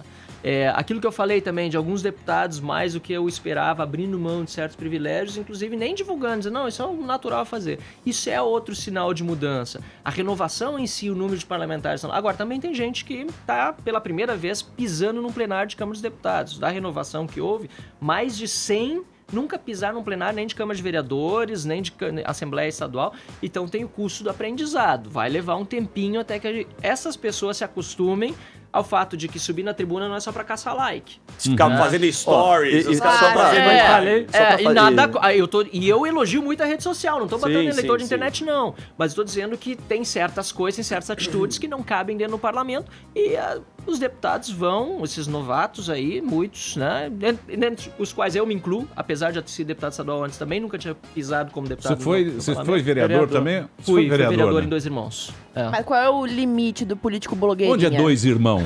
Aquilo que eu falei também de alguns deputados, mais do que eu esperava, abrindo mão de certos privilégios, inclusive nem divulgando, dizendo, não, isso é um natural a fazer. Isso é outro sinal de mudança. A renovação em si, o número de parlamentares. Agora, também tem gente que está, pela primeira vez, pisando num plenário de Câmara dos Deputados. Da renovação que houve, mais de 100 nunca pisar num plenário nem de Câmara de Vereadores, nem de Assembleia Estadual. Então tem o custo do aprendizado. Vai levar um tempinho até que essas pessoas se acostumem ao fato de que subir na tribuna não é só pra caçar like. Ficar fazendo stories, os caras só pra- fazendo... eu falei, só pra e fazer- nada. Eu elogio muito a rede social, não tô batendo Sim, em eleitor sim, de internet, não. Mas estou dizendo que tem certas coisas, tem certas atitudes que não cabem dentro do parlamento. E os deputados vão, esses novatos aí, muitos, né? Dentre os quais eu me incluo, apesar de eu ter sido deputado estadual antes também, nunca tinha pisado como deputado. Você foi vereador também? Você Fui foi vereador né? em Dois Irmãos. Mas qual é o limite do político blogueirinha? Onde é Dois Irmãos?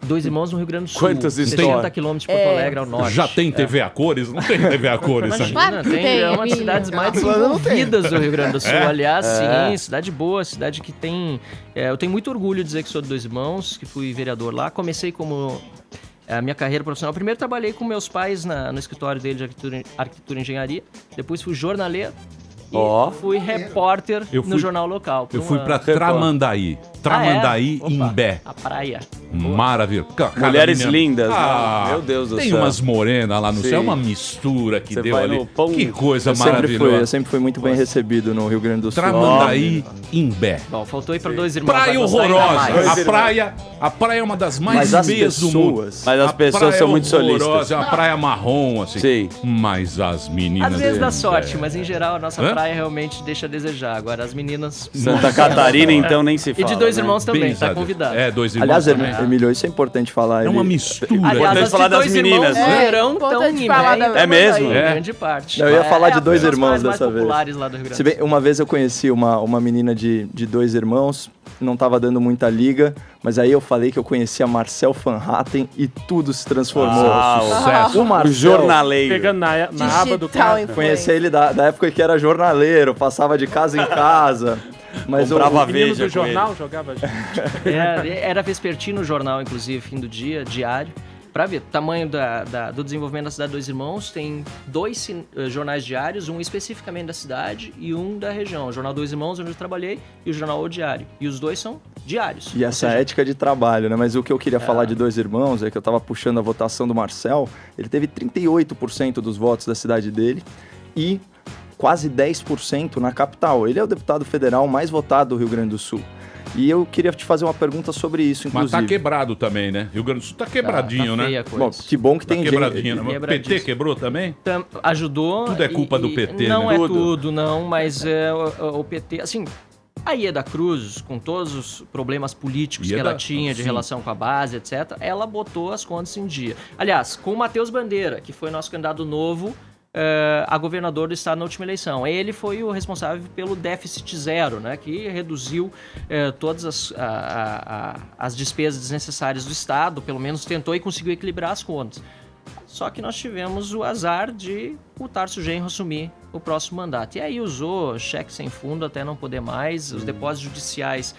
Dois Irmãos no Rio Grande do Sul. Quantas 60 histórias? quilômetros de Porto Alegre ao norte. Já tem TV a cores? Não tem TV a cores aqui. Imagina, é uma das cidades mais desenvolvidas do Rio Grande do Sul. Aliás, sim, cidade boa, cidade que tem... eu tenho muito orgulho de dizer que sou de Dois Irmãos, que fui vereador lá. Comecei como... a minha carreira profissional. Primeiro trabalhei com meus pais no escritório dele de arquitetura e engenharia. Depois fui jornaleiro. E fui repórter no jornal local. Eu fui pra Tramandaí. Tramandaí, Imbé. A praia. Maravilha. Mulheres lindas, né? Meu Deus do tem céu. umas morenas lá no Sim. céu, uma mistura que Você deu vai ali. no pão- Que coisa Eu maravilhosa. sempre fui muito bem recebido no Rio Grande do Sul. Tramandaí, Imbé. Bom, faltou ir pra Dois Irmãos. Praia vai gostar ainda horrorosa. mais. A praia é uma das mais Mas as feias do mundo. pessoas... Mas as A pessoas praia são muito horrorosa, solistas. É uma praia marrom, assim. Sim. Mas as meninas... Às vezes dá Imbé. sorte, mas em geral a nossa Hã? praia realmente deixa a desejar. Agora as meninas... Santa Catarina, então, nem se E fala. de Dois né? Irmãos também, Bem, tá sabe? convidado. É, Dois Irmãos Aliás, também. Emílio, isso é importante falar. É uma ele- mistura. Importante Aliás, as falar de das Dois meninas, Irmãos né? no verão estão Importante em falar Imbé, da- É mesmo? Em É. grande parte. Eu ia falar de Dois as Irmãos praias mais dessa vez. populares lá do Rio Grande Se do bem, uma vez eu conheci uma menina de Dois Irmãos, não tava dando muita liga, mas aí eu falei que eu conhecia Marcel Van Hatten e tudo se transformou. Sucesso. O Marcel, O jornaleiro. Pegando na aba do Digital cara. influencer. conheci ele da época que era jornaleiro, passava de casa em casa. Mas Comprava o Menino Veja do com jornal jogava junto. Era vespertino o jornal, inclusive, fim do dia, diário. Pra ver o tamanho do desenvolvimento da cidade Dois Irmãos, tem 2 jornais diários, um especificamente da cidade e um da região. O jornal Dois Irmãos, onde eu trabalhei, e o jornal O Diário. E os dois são diários. E essa ética de trabalho, né? Mas o que eu queria falar de Dois Irmãos é que eu tava puxando a votação do Marcel, ele teve 38% dos votos da cidade dele e quase 10% na capital. Ele é o deputado federal mais votado do Rio Grande do Sul. E eu queria te fazer uma pergunta sobre isso, Mas inclusive. tá quebrado também, né? Rio Grande do Sul tá quebradinho, Tá feia né? a coisa. Bom, que bom que Tá tem quebradinho, gente... né? Mas o PT Quebradíssimo. quebrou também? Ajudou. Tudo é culpa do PT, Não né? é Tudo. tudo, não, mas o PT, assim... A Ieda Cruz, com todos os problemas políticos que Ieda, ela tinha de sim. relação com a base, etc., ela botou as contas em dia. Aliás, com o Matheus Bandeira, que foi nosso candidato novo a governador do estado na última eleição. Ele foi o responsável pelo déficit zero, né, que reduziu todas as despesas desnecessárias do estado, pelo menos tentou e conseguiu equilibrar as contas. Só que nós tivemos o azar de o Tarso Genro assumir o próximo mandato. E aí usou cheque sem fundo até não poder mais, os depósitos judiciais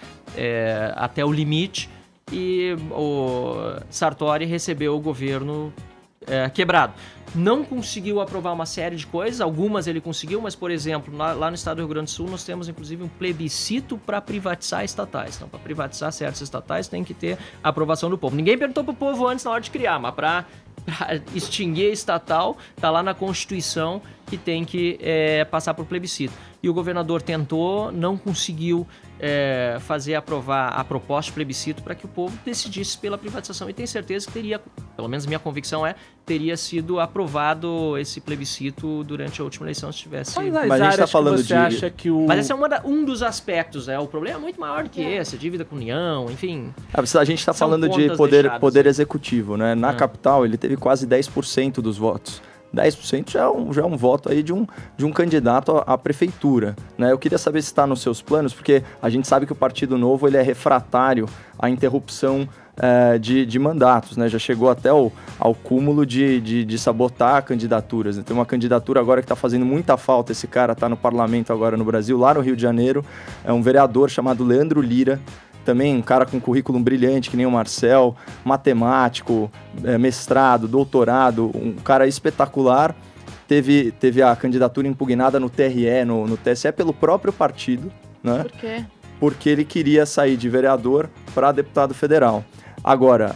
até o limite, e o Sartori recebeu o governo quebrado. Não conseguiu aprovar uma série de coisas, algumas ele conseguiu, mas, por exemplo, lá no estado do Rio Grande do Sul, nós temos, inclusive, um plebiscito para privatizar estatais. Então, para privatizar certas estatais, tem que ter a aprovação do povo. Ninguém perguntou para o povo antes na hora de criar, mas para extinguir a estatal, está lá na Constituição que tem que passar por plebiscito. E o governador tentou, não conseguiu fazer aprovar a proposta de plebiscito para que o povo decidisse pela privatização. E tenho certeza que teria, pelo menos minha convicção teria sido aprovado esse plebiscito durante a última eleição se tivesse... Mas a gente está falando de... Acha que o... Mas esse é um dos aspectos, O problema é muito maior do que esse, a dívida com a União, enfim... A gente está falando de poder executivo, né? Na capital, ele teve quase 10% dos votos. 10% já é um voto aí de um candidato à prefeitura, né? Eu queria saber se está nos seus planos, porque a gente sabe que o Partido Novo ele é refratário à interrupção de mandatos, né? Já chegou até ao cúmulo de sabotar candidaturas. Tem uma candidatura agora que está fazendo muita falta, esse cara está no parlamento agora no Brasil, lá no Rio de Janeiro, é um vereador chamado Leandro Lira, também um cara com currículo brilhante, que nem o Marcel, matemático, mestrado, doutorado, um cara espetacular. Teve a candidatura impugnada no TRE, no TSE, pelo próprio partido, né? Por quê? Porque ele queria sair de vereador para deputado federal. Agora,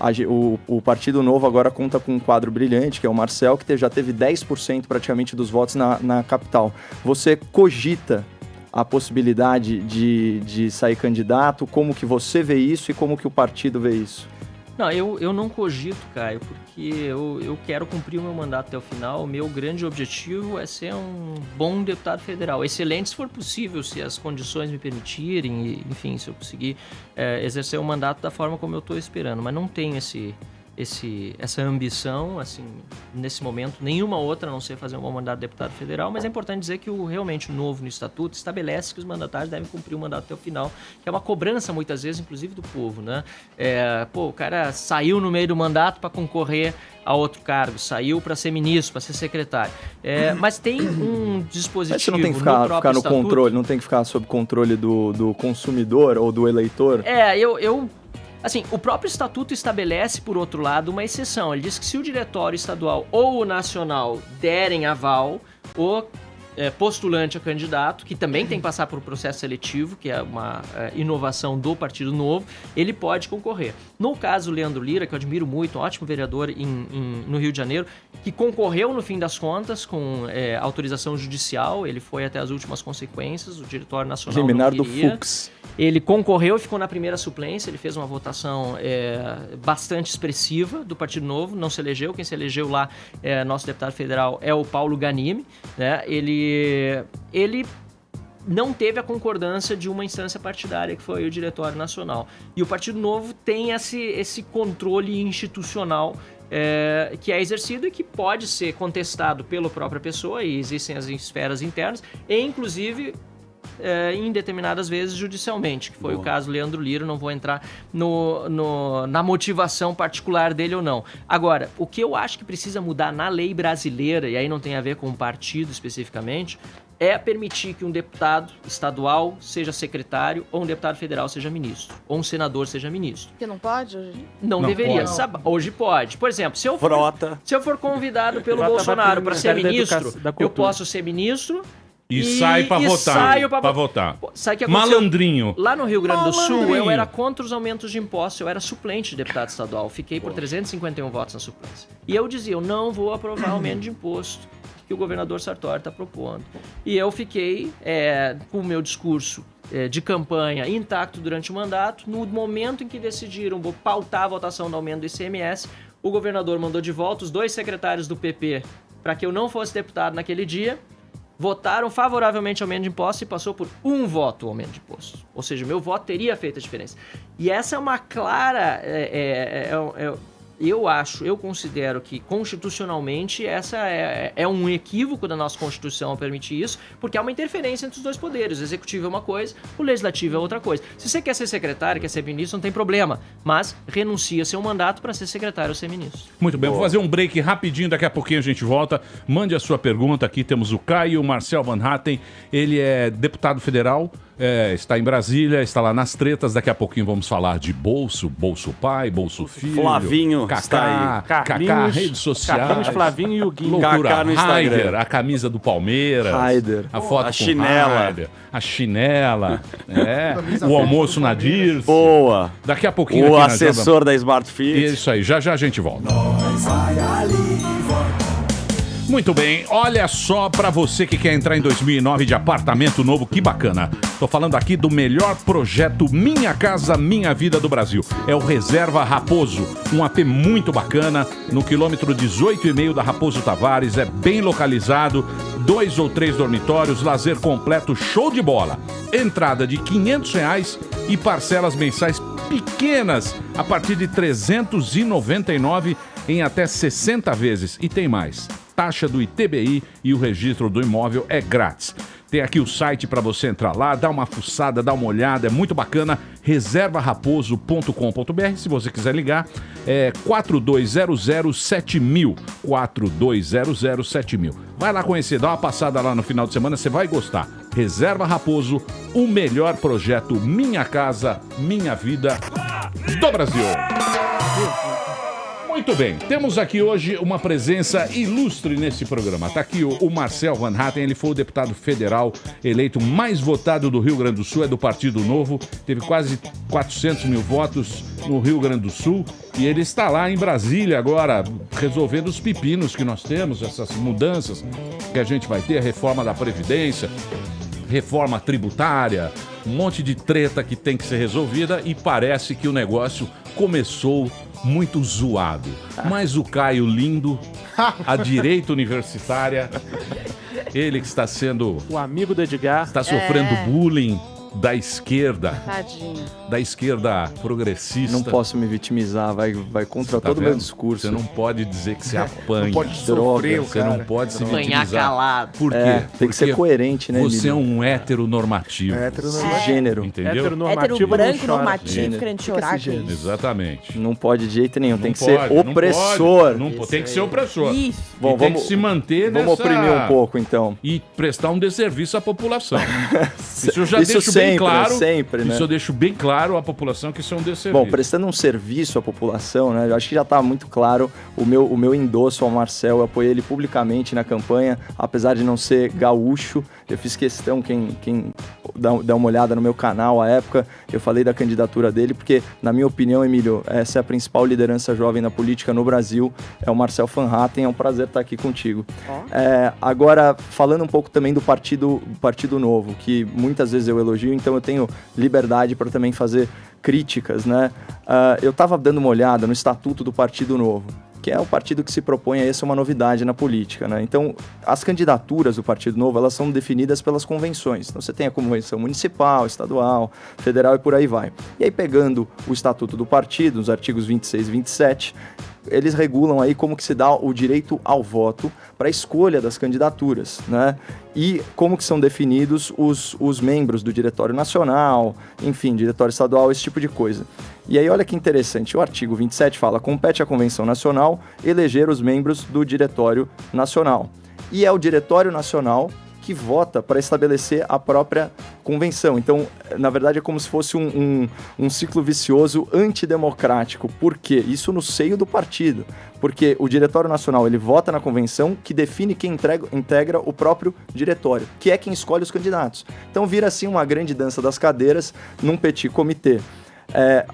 o Partido Novo agora conta com um quadro brilhante, que é o Marcel, que já teve 10% praticamente dos votos na capital. Você cogita a possibilidade de sair candidato? Como que você vê isso e como que o partido vê isso? Não, eu não cogito, Caio, porque eu quero cumprir o meu mandato até o final. O meu grande objetivo é ser um bom deputado federal. Excelente, se for possível, se as condições me permitirem, e, enfim, se eu conseguir exercer o mandato da forma como eu estou esperando. Mas não tenho essa ambição, assim, nesse momento, nenhuma outra, a não ser fazer um bom mandato de deputado federal, mas é importante dizer que realmente o novo no Estatuto estabelece que os mandatários devem cumprir o mandato até o final, que é uma cobrança, muitas vezes, inclusive do povo, né? O cara saiu no meio do mandato para concorrer a outro cargo, saiu para ser ministro, para ser secretário. Mas tem um dispositivo. Mas você não tem que ficar no controle, não tem que ficar sob controle do consumidor ou do eleitor? Assim, o próprio estatuto estabelece, por outro lado, uma exceção. Ele diz que se o diretório estadual ou o nacional derem aval, o postulante a candidato, que também tem que passar por um processo seletivo, que é uma inovação do Partido Novo, ele pode concorrer. No caso, o Leandro Lira, que eu admiro muito, um ótimo vereador no Rio de Janeiro, que concorreu, no fim das contas, com autorização judicial, ele foi até as últimas consequências, o Diretório Nacional Liminar não queria. do Fux. Ele concorreu e ficou na primeira suplência, ele fez uma votação bastante expressiva do Partido Novo, não se elegeu, quem se elegeu lá, nosso deputado federal, é o Paulo Ganimi, né? Ele não teve a concordância de uma instância partidária, que foi o Diretório Nacional. E o Partido Novo tem esse controle institucional que é exercido e que pode ser contestado pela própria pessoa, e existem as esferas internas, e inclusive em determinadas vezes judicialmente, que foi o caso do Leandro Lira. Não vou entrar na motivação particular dele ou não. Agora, o que eu acho que precisa mudar na lei brasileira, e aí não tem a ver com o partido especificamente, é permitir que um deputado estadual seja secretário, ou um deputado federal seja ministro, ou um senador seja ministro. Porque não pode hoje? Não deveria. Hoje pode. Por exemplo, se eu for convidado pelo Bolsonaro para ser ministro, eu posso ser ministro e sai para votar. Sabe que malandrinho. Lá no Rio Grande do Sul, eu era contra os aumentos de impostos, eu era suplente de deputado estadual. Fiquei por 351 votos na suplência. E eu dizia, eu não vou aprovar aumento de imposto que o governador Sartori está propondo. E eu fiquei com o meu discurso de campanha intacto durante o mandato. No momento em que decidiram pautar a votação do aumento do ICMS, o governador mandou de volta os 2 secretários do PP para que eu não fosse deputado naquele dia. Votaram favoravelmente ao aumento de impostos e passou por 1 voto o aumento de impostos. Ou seja, meu voto teria feito a diferença. E essa é uma clara... Eu considero que constitucionalmente essa é um equívoco da nossa Constituição a permitir isso, porque há uma interferência entre os 2 poderes. O executivo é uma coisa, o legislativo é outra coisa. Se você quer ser secretário, quer ser ministro, não tem problema, mas renuncia seu mandato para ser secretário ou ser ministro. Muito bem, vou fazer um break rapidinho, daqui a pouquinho a gente volta. Mande a sua pergunta, aqui temos o Caio Marcel Van Hatten, ele é deputado federal, está em Brasília, está lá nas tretas. Daqui a pouquinho vamos falar de Bolso Pai, Bolso Filho, Flavinho, Cacá, redes sociais, Carlinhos, Flavinho e o Guinho. Loucura, Raider, a camisa do Palmeiras, a foto com chinela, Raider, a chinela, o almoço na Dirce. Boa. Daqui a pouquinho o assessor da Smart Fit. Isso aí, já a gente volta. Muito bem, olha só pra você que quer entrar em 2009 de apartamento novo, que bacana. Tô falando aqui do melhor projeto Minha Casa Minha Vida do Brasil. É o Reserva Raposo, um AP muito bacana, no quilômetro 18,5 da Raposo Tavares, é bem localizado, 2 ou 3 dormitórios, lazer completo, show de bola. Entrada de R$500 e parcelas mensais pequenas, a partir de R$ 399 em até 60 vezes. E tem mais. Taxa do ITBI e o registro do imóvel é grátis. Tem aqui o site para você entrar lá, dar uma fuçada, dar uma olhada, é muito bacana, reservaraposo.com.br. Se você quiser ligar, é 4200-7000, 4200-7000. Vai lá conhecer, dá uma passada lá no final de semana, você vai gostar. Reserva Raposo, o melhor projeto Minha Casa, Minha Vida do Brasil. Muito bem, temos aqui hoje uma presença ilustre nesse programa. Está aqui o Marcel Van Hatten, ele foi o deputado federal eleito mais votado do Rio Grande do Sul, é do Partido Novo, teve quase 400 mil votos no Rio Grande do Sul e ele está lá em Brasília agora, resolvendo os pepinos que nós temos, essas mudanças que a gente vai ter, a reforma da Previdência, reforma tributária, um monte de treta que tem que ser resolvida e parece que o negócio começou muito zoado. Mas o Caio lindo, a direita universitária, ele que está sendo... O amigo do Edgar. Está sofrendo bullying da esquerda. Tadinho. Da esquerda progressista. Não posso me vitimizar, vai contra todo o meu discurso. Você não pode dizer que você apanha. Não pode sofrer, Você não pode se Apanhar vitimizar. calado. Por quê? Tem que ser coerente, né, Você é Emílio? um heteronormativo. Gênero. Entendeu? Hétero branco, normativo, Gênero. querendo chorar. Que isso? Exatamente. Não pode de jeito nenhum, tem que pode, ser opressor. Não pode, tem que ser opressor. Isso. Bom, tem que se manter vamos nessa... oprimir um pouco, então. E prestar um desserviço à população. Isso eu já Isso deixo sempre, bem claro. sempre, né? Isso eu deixo bem claro à população que isso é um desserviço. Bom, prestando um serviço à população, né? Eu acho que já está muito claro o meu endosso ao Marcel. Eu apoiei ele publicamente na campanha, apesar de não ser gaúcho. Eu fiz questão, quem dá uma olhada no meu canal à época, eu falei da candidatura dele, porque, na minha opinião, Emílio, essa é a principal liderança jovem na política no Brasil, é o Marcel Van Hatten, é um prazer estar aqui contigo. Agora, falando um pouco também do Partido Novo, que muitas vezes eu elogio, então eu tenho liberdade para também fazer críticas, né? Eu estava dando uma olhada no Estatuto do Partido Novo, que é o partido que se propõe a essa uma novidade na política, né? Então, as candidaturas do Partido Novo, elas são definidas pelas convenções. Então, você tem a convenção municipal, estadual, federal e por aí vai. E aí, pegando o Estatuto do Partido, os artigos 26 e 27, eles regulam aí como que se dá o direito ao voto para a escolha das candidaturas, né? E como que são definidos os membros do Diretório Nacional, enfim, Diretório Estadual, esse tipo de coisa. E aí, olha que interessante, o artigo 27 fala: compete à Convenção Nacional eleger os membros do Diretório Nacional. E é o Diretório Nacional que vota para estabelecer a própria convenção. Então, na verdade, é como se fosse um ciclo vicioso antidemocrático. Por quê? Isso no seio do partido. Porque o Diretório Nacional, ele vota na convenção que define quem integra o próprio diretório, que é quem escolhe os candidatos. Então, vira assim uma grande dança das cadeiras num petit comitê.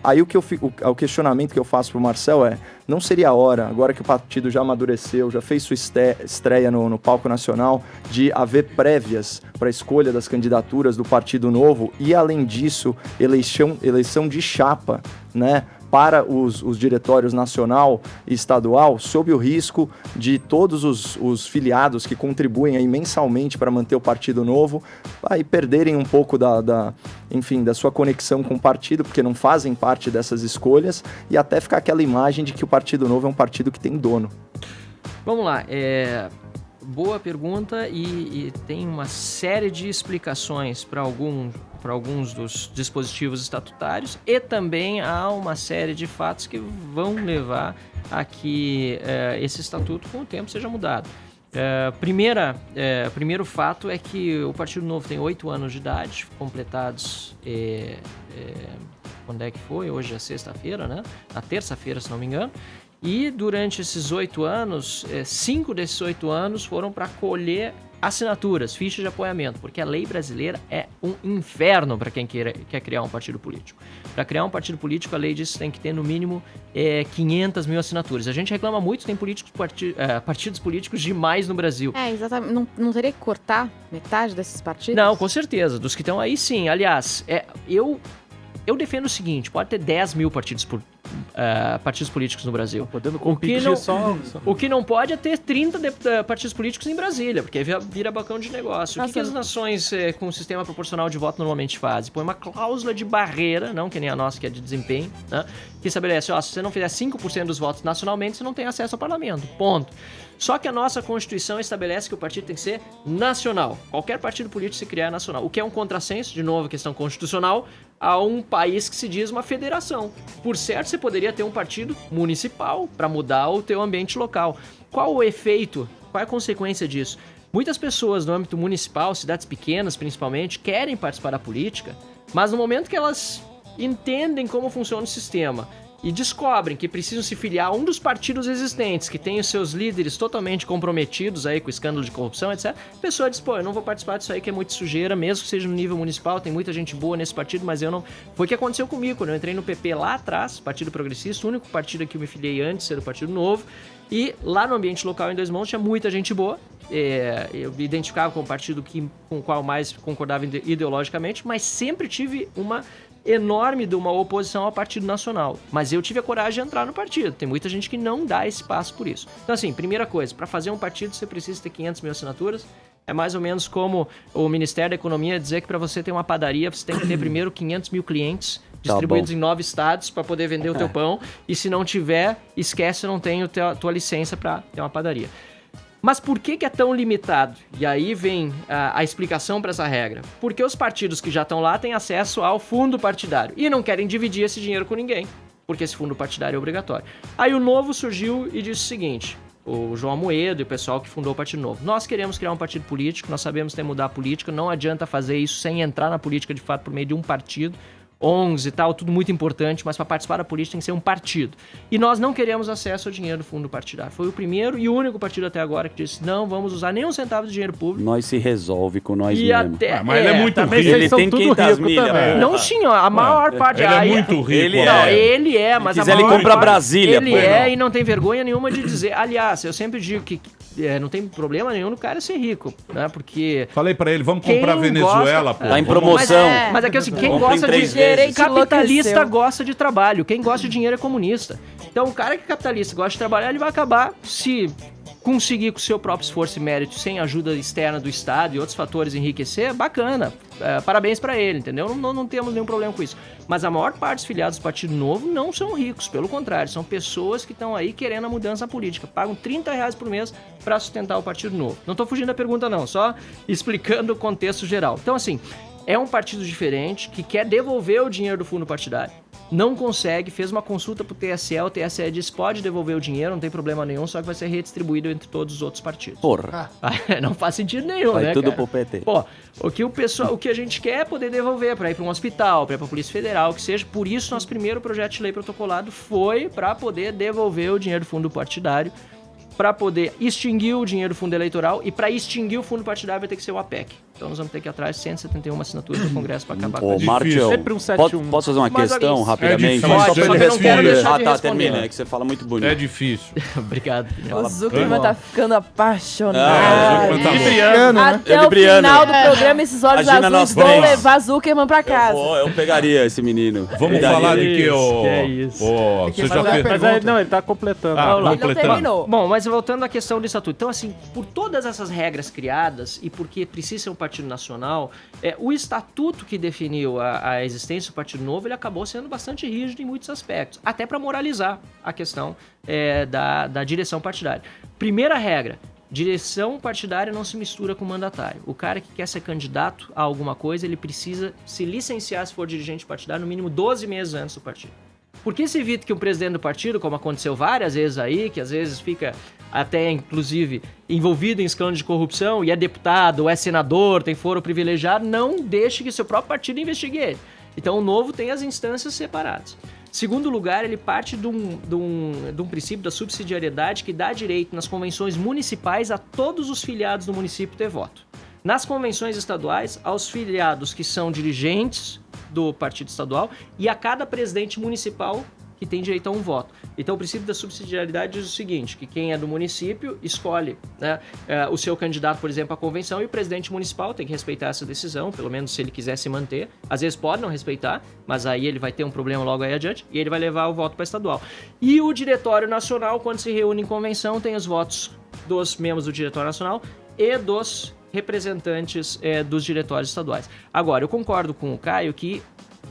Aí o questionamento que eu faço para o Marcel é: não seria a hora, agora que o partido já amadureceu, já fez sua estreia no palco nacional, de haver prévias para a escolha das candidaturas do Partido Novo e, além disso, eleição de chapa, né, para os diretórios nacional e estadual, sob o risco de todos os filiados que contribuem aí mensalmente para manter o Partido Novo aí perderem um pouco da sua conexão com o partido, porque não fazem parte dessas escolhas, e até ficar aquela imagem de que o Partido Novo é um partido que tem dono. Vamos lá, boa pergunta e tem uma série de explicações para alguns dos dispositivos estatutários, e também há uma série de fatos que vão levar a que esse estatuto com o tempo seja mudado. Primeiro fato é que o Partido Novo tem 8 anos de idade, completados, quando é que foi? Hoje é sexta-feira, né? Na terça-feira, se não me engano. E durante esses 8 anos, 5 desses 8 anos foram para colher assinaturas, fichas de apoiamento, porque a lei brasileira é um inferno para quem quer criar um partido político. Para criar um partido político, a lei diz que tem que ter no mínimo 500 mil assinaturas. A gente reclama muito, tem partidos políticos demais no Brasil. Exatamente. Não teria que cortar metade desses partidos? Não, com certeza. Dos que estão aí, sim. Aliás, eu defendo o seguinte, pode ter 10 mil partidos políticos no Brasil. Podendo competir o que não pode é ter 30 partidos políticos em Brasília, porque aí vira balcão de negócio. O que as nações com sistema proporcional de voto normalmente fazem? Põe uma cláusula de barreira, não que nem a nossa, que é de desempenho, né? Que estabelece, se você não fizer 5% dos votos nacionalmente, você não tem acesso ao parlamento. Ponto. Só que a nossa Constituição estabelece que o partido tem que ser nacional. Qualquer partido político se criar é nacional. O que é um contrassenso, de novo, questão constitucional, a um país que se diz uma federação. Por certo, você poderia ter um partido municipal para mudar o teu ambiente local. Qual o efeito, qual é a consequência disso? Muitas pessoas no âmbito municipal, cidades pequenas principalmente, querem participar da política, mas no momento que elas entendem como funciona o sistema e descobrem que precisam se filiar a um dos partidos existentes, que tem os seus líderes totalmente comprometidos aí com o escândalo de corrupção, etc., a pessoa diz, eu não vou participar disso aí que é muito sujeira, mesmo que seja no nível municipal, tem muita gente boa nesse partido, mas eu não... Foi o que aconteceu comigo, quando eu entrei no PP lá atrás, Partido Progressista, o único partido que eu me filiei antes era o Partido Novo, e lá no ambiente local em Dois Mãos tinha muita gente boa, eu me identificava com o partido com o qual mais concordava ideologicamente, mas sempre tive uma enorme de uma oposição ao Partido Nacional. Mas eu tive a coragem de entrar no partido. Tem muita gente que não dá esse passo por isso. Então, assim, primeira coisa, para fazer um partido você precisa ter 500 mil assinaturas. É mais ou menos como o Ministério da Economia dizer que para você ter uma padaria, você tem que ter primeiro 500 mil clientes distribuídos em 9 estados para poder vender o teu pão. E se não tiver, esquece, não tem a tua licença para ter uma padaria. Mas por que é tão limitado? E aí vem a explicação para essa regra. Porque os partidos que já estão lá têm acesso ao fundo partidário e não querem dividir esse dinheiro com ninguém, porque esse fundo partidário é obrigatório. Aí o Novo surgiu e disse o seguinte, o João Amoedo e o pessoal que fundou o Partido Novo, nós queremos criar um partido político, nós sabemos que tem que mudar a política, não adianta fazer isso sem entrar na política de fato por meio de um partido, ONGs e tal, tudo muito importante, mas para participar da política tem que ser um partido. E nós não queremos acesso ao dinheiro do fundo partidário. Foi o primeiro e o único partido até agora que disse, não vamos usar nem um centavo de dinheiro público. Nós se resolve com nós e mesmo. Mas ele é muito rico. Ele tem 500 milhas. Não, senhor, a maior parte... Ele é muito rico. Ele é, mas a maior ele compra Brasília. Ele e não tem vergonha nenhuma de dizer. Aliás, eu sempre digo que não tem problema nenhum no cara ser rico, né? Porque... Falei pra ele, vamos comprar Venezuela, pô. Tá em promoção. Mas é que assim, quem gosta de... Capitalista gosta de trabalho. Quem gosta de dinheiro é comunista. Então, o cara que é capitalista gosta de trabalhar, ele vai acabar se conseguir com o seu próprio esforço e mérito, sem ajuda externa do Estado e outros fatores enriquecer, bacana. Parabéns pra ele, entendeu? Não temos nenhum problema com isso. Mas a maior parte dos filiados do Partido Novo não são ricos, pelo contrário, são pessoas que estão aí querendo a mudança política, pagam R$30 por mês pra sustentar o Partido Novo. Não tô fugindo da pergunta não, só explicando o contexto geral. Então assim, é um partido diferente que quer devolver o dinheiro do fundo partidário. Não consegue, fez uma consulta pro TSE, o TSE diz pode devolver o dinheiro, não tem problema nenhum, só que vai ser redistribuído entre todos os outros partidos. Porra. Não faz sentido nenhum, vai né, tudo cara? pro PT. Pô, o que a gente quer é poder devolver para ir para um hospital, para ir para a Polícia Federal, que seja. Por isso, nosso primeiro projeto de lei protocolado foi para poder devolver o dinheiro do fundo partidário, para poder extinguir o dinheiro do fundo eleitoral e para extinguir o fundo partidário vai ter que ser o APEC. Então nós vamos ter que ir atrás de 171 assinaturas do Congresso para acabar com isso. Martião, Sempre um 7-1. posso fazer uma questão rapidamente? Pode, só que eu não quero deixar de responder. Termina, é que você fala muito bonito. É difícil. Obrigado. O Zuckerman tá ficando apaixonado. Libriano, né? Até o final do programa, esses olhos azuis vão levar Zuckerman pra casa. Eu pegaria esse menino. Vamos falar de que é isso. Você já fez... Mas aí, não, ele tá completando. Ele não terminou. Bom, mas voltando à questão do estatuto. Então, assim, por todas essas regras criadas e porque precisa ser um partido nacional, o estatuto que definiu a existência do Partido Novo, ele acabou sendo bastante rígido em muitos aspectos, até para moralizar a questão da direção partidária. Primeira regra, direção partidária não se mistura com mandatário. O cara que quer ser candidato a alguma coisa, ele precisa se licenciar se for dirigente partidário no mínimo 12 meses antes do partido. Porque se evita que um presidente do partido, como aconteceu várias vezes aí, que às vezes fica até, inclusive, envolvido em escândalo de corrupção, e é deputado, ou é senador, tem foro privilegiado, não deixe que seu próprio partido investigue ele. Então, o Novo tem as instâncias separadas. Segundo lugar, ele parte de um princípio da subsidiariedade que dá direito nas convenções municipais a todos os filiados do município ter voto. Nas convenções estaduais, aos filiados que são dirigentes do partido estadual e a cada presidente municipal que tem direito a um voto. Então, o princípio da subsidiariedade diz o seguinte, que quem é do município escolhe, né, o seu candidato, por exemplo, à convenção, e o presidente municipal tem que respeitar essa decisão, pelo menos se ele quiser se manter. Às vezes pode não respeitar, mas aí ele vai ter um problema logo aí adiante, e ele vai levar o voto para estadual. E o Diretório Nacional, quando se reúne em convenção, tem os votos dos membros do Diretório Nacional e dos representantes dos diretórios estaduais. Agora, eu concordo com o Caio que,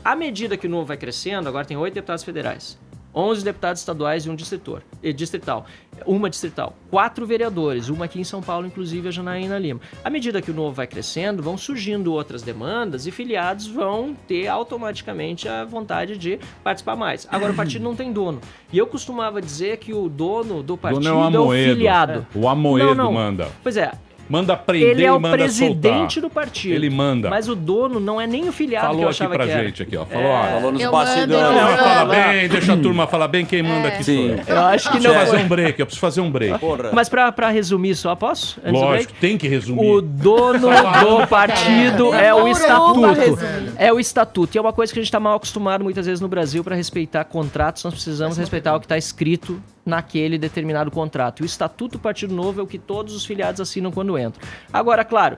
à medida que o Novo vai crescendo, agora tem 8 deputados federais, 11 deputados estaduais e um distrital, uma distrital, 4 vereadores, uma aqui em São Paulo, inclusive a Janaína Lima. À medida que o Novo vai crescendo, vão surgindo outras demandas e filiados vão ter automaticamente a vontade de participar mais. Agora, o partido não tem dono. E eu costumava dizer que o dono do partido é o filiado. O Amoedo manda. Pois é. Manda prender ele é o e manda presidente soltar. do partido. Ele manda. Mas o dono não é nem o filiado falou que eu achava aqui que pra era. gente aqui, ó. Falou nos bastidores. Fala bem, deixa a turma falar bem. Quem manda aqui sou eu. Eu acho que Preciso não. fazer um break, eu preciso fazer um break. Mas pra resumir só, posso? Antes do Lógico, break? tem que resumir. O dono do partido é o estatuto. É o estatuto. E é uma coisa que a gente tá mal acostumado muitas vezes no Brasil para respeitar contratos. Nós precisamos respeitar o que está escrito naquele determinado contrato. O Estatuto do Partido Novo é o que todos os filiados assinam quando entram. Agora, claro,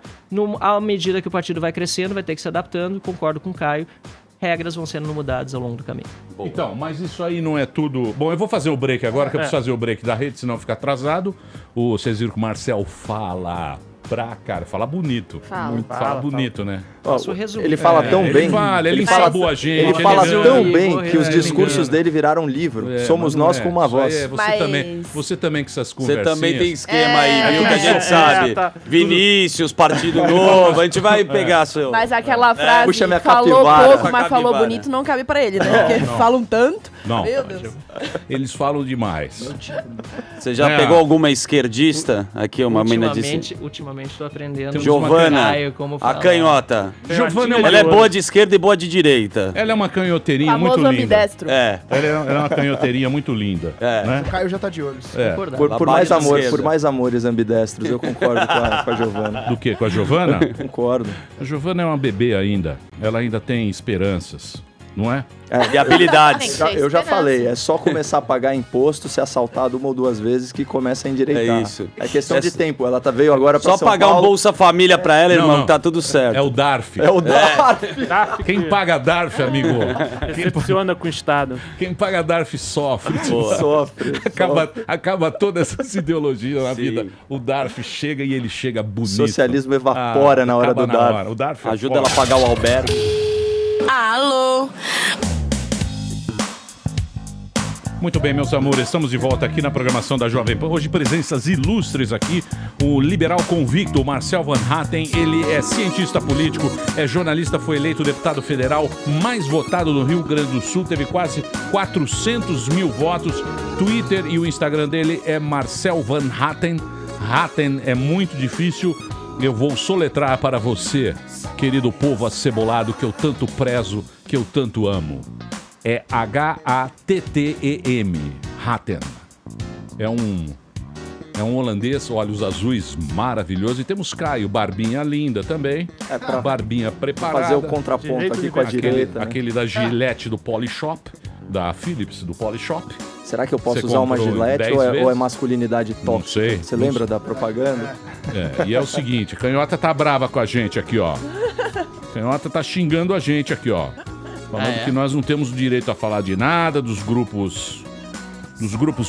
à medida que o partido vai crescendo, vai ter que se adaptando, concordo com o Caio, regras vão sendo mudadas ao longo do caminho. Então, mas isso aí não é tudo... Bom, eu vou fazer o break agora, que eu preciso fazer o break da rede, senão fica atrasado. Vocês viram que o Marcel fala... fala bonito. Fala bonito, né? Ele fala tão bem. Ele ensabou a gente. Ele fala tão bem que os discursos dele viraram livro. Somos nós com uma voz. Você também com essas conversinhas. Você também tem esquema aí, viu? Que a gente sabe. Vinícius, Partido Novo, a gente vai pegar seu... Mas aquela frase, Puxa minha falou capivara. pouco, mas falou bonito, não cabe pra ele, né? Porque eles falam tanto. Não. Meu Deus. Eles falam demais. Você já pegou alguma esquerdista? Aqui, uma menina disse... Ultimamente estou aprendendo. Giovana, como a canhota. Giovana ela é boa de esquerda e boa de direita. Ela é uma canhoteirinha muito linda. Ambidestro. Ela é uma canhoteirinha muito linda. Né? O Caio já tá de olho. Por mais amores ambidestros, eu concordo com a Giovana. Do que? Com a Giovana? Concordo. A Giovana é uma bebê ainda. Ela ainda tem esperanças, não é? E habilidades. Eu já falei, é só começar a pagar imposto, ser assaltado 1 ou 2 vezes que começa a endireitar. É isso. É questão de tempo. Ela veio agora pra Só São pagar Paulo. um Bolsa Família pra ela, irmão, tá tudo certo. É o DARF. É o DARF. Quem paga DARF, amigo? Decepciona com o Estado. Quem paga DARF sofre. Sofre. Acaba todas essas ideologias na vida. O DARF chega e ele chega bonito. O socialismo evapora na hora do DARF. O DARF ajuda ela a pagar o albergue. Alô? Muito bem, meus amores, estamos de volta aqui na programação da Jovem Pan. Hoje, presenças ilustres aqui. O liberal convicto, Marcel Van Hatten. Ele é cientista político, é jornalista, foi eleito deputado federal mais votado no Rio Grande do Sul. Teve quase 400 mil votos. Twitter e o Instagram dele é Marcel Van Hatten. Hatten é muito difícil. Eu vou soletrar para você, querido povo acebolado que eu tanto prezo, que eu tanto amo. É Hattem. Hatten. É um holandês, olhos azuis, maravilhoso. E temos Caio, barbinha linda também. Barbinha preparada. Fazer o contraponto aqui com a direita. Aquele da Gillette do Polishop, da Philips do Polishop. Será que eu posso usar uma Gillette ou é masculinidade tóxica? Não sei. Você lembra da propaganda? E é o seguinte, Canhota tá brava com a gente aqui, ó. Canhota tá xingando a gente aqui, ó. Falando que nós não temos o direito a falar de nada, dos grupos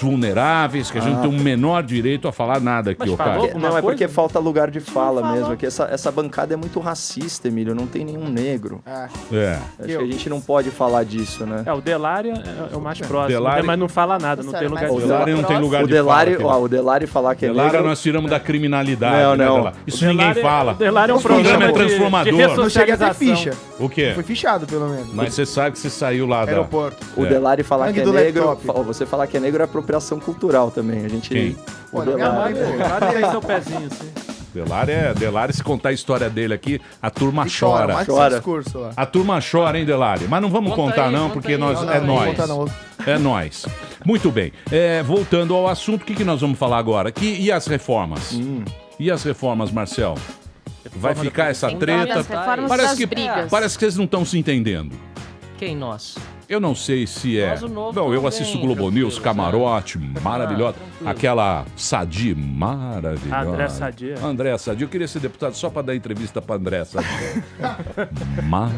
vulneráveis, que a gente não tem o menor direito a falar nada aqui, ô cara. Não, é porque falta lugar de fala mesmo. Porque essa bancada é muito racista, Emílio. Não tem nenhum negro. Acho que a gente não pode falar disso, né? O Delário é o mais próximo, mas não fala nada, não tem lugar de fala. O Delário não tem lugar de fala. O Delário falar que é negro... Delário nós tiramos da criminalidade. Não. Isso ninguém fala. O Delário é um programa é transformador. Não chega a ter ficha. O quê? Foi fichado, pelo menos. Mas você sabe que você saiu lá aeroporto. O Delário falar que é negro... Você falar que é negro é apropriação cultural também. A gente... Quem? Pô, minha mãe, pô. Lá tem seu pezinho, assim. Delari, se contar a história dele aqui, a turma E chora. mais esse discurso lá. A turma chora, hein, Delari? Mas não vamos Conta contar, aí, não, conta porque aí. nós, Não, é não, nós. Não conta não. É nós. Muito bem. Voltando ao assunto, o que nós vamos falar agora? E as reformas? E as reformas, Marcel? Vai ficar essa treta? As reformas Parece das que, brigas. parece que vocês não estão se entendendo. Quem nós? Eu não sei se é. Nós, o Novo, Não, eu também, assisto Globo News, tranquilo, Camarote, maravilhosa. tranquilo. Aquela Sadi, maravilhosa. André Sadi. André Sadi. Eu queria ser deputado só pra dar entrevista pra André Sadi.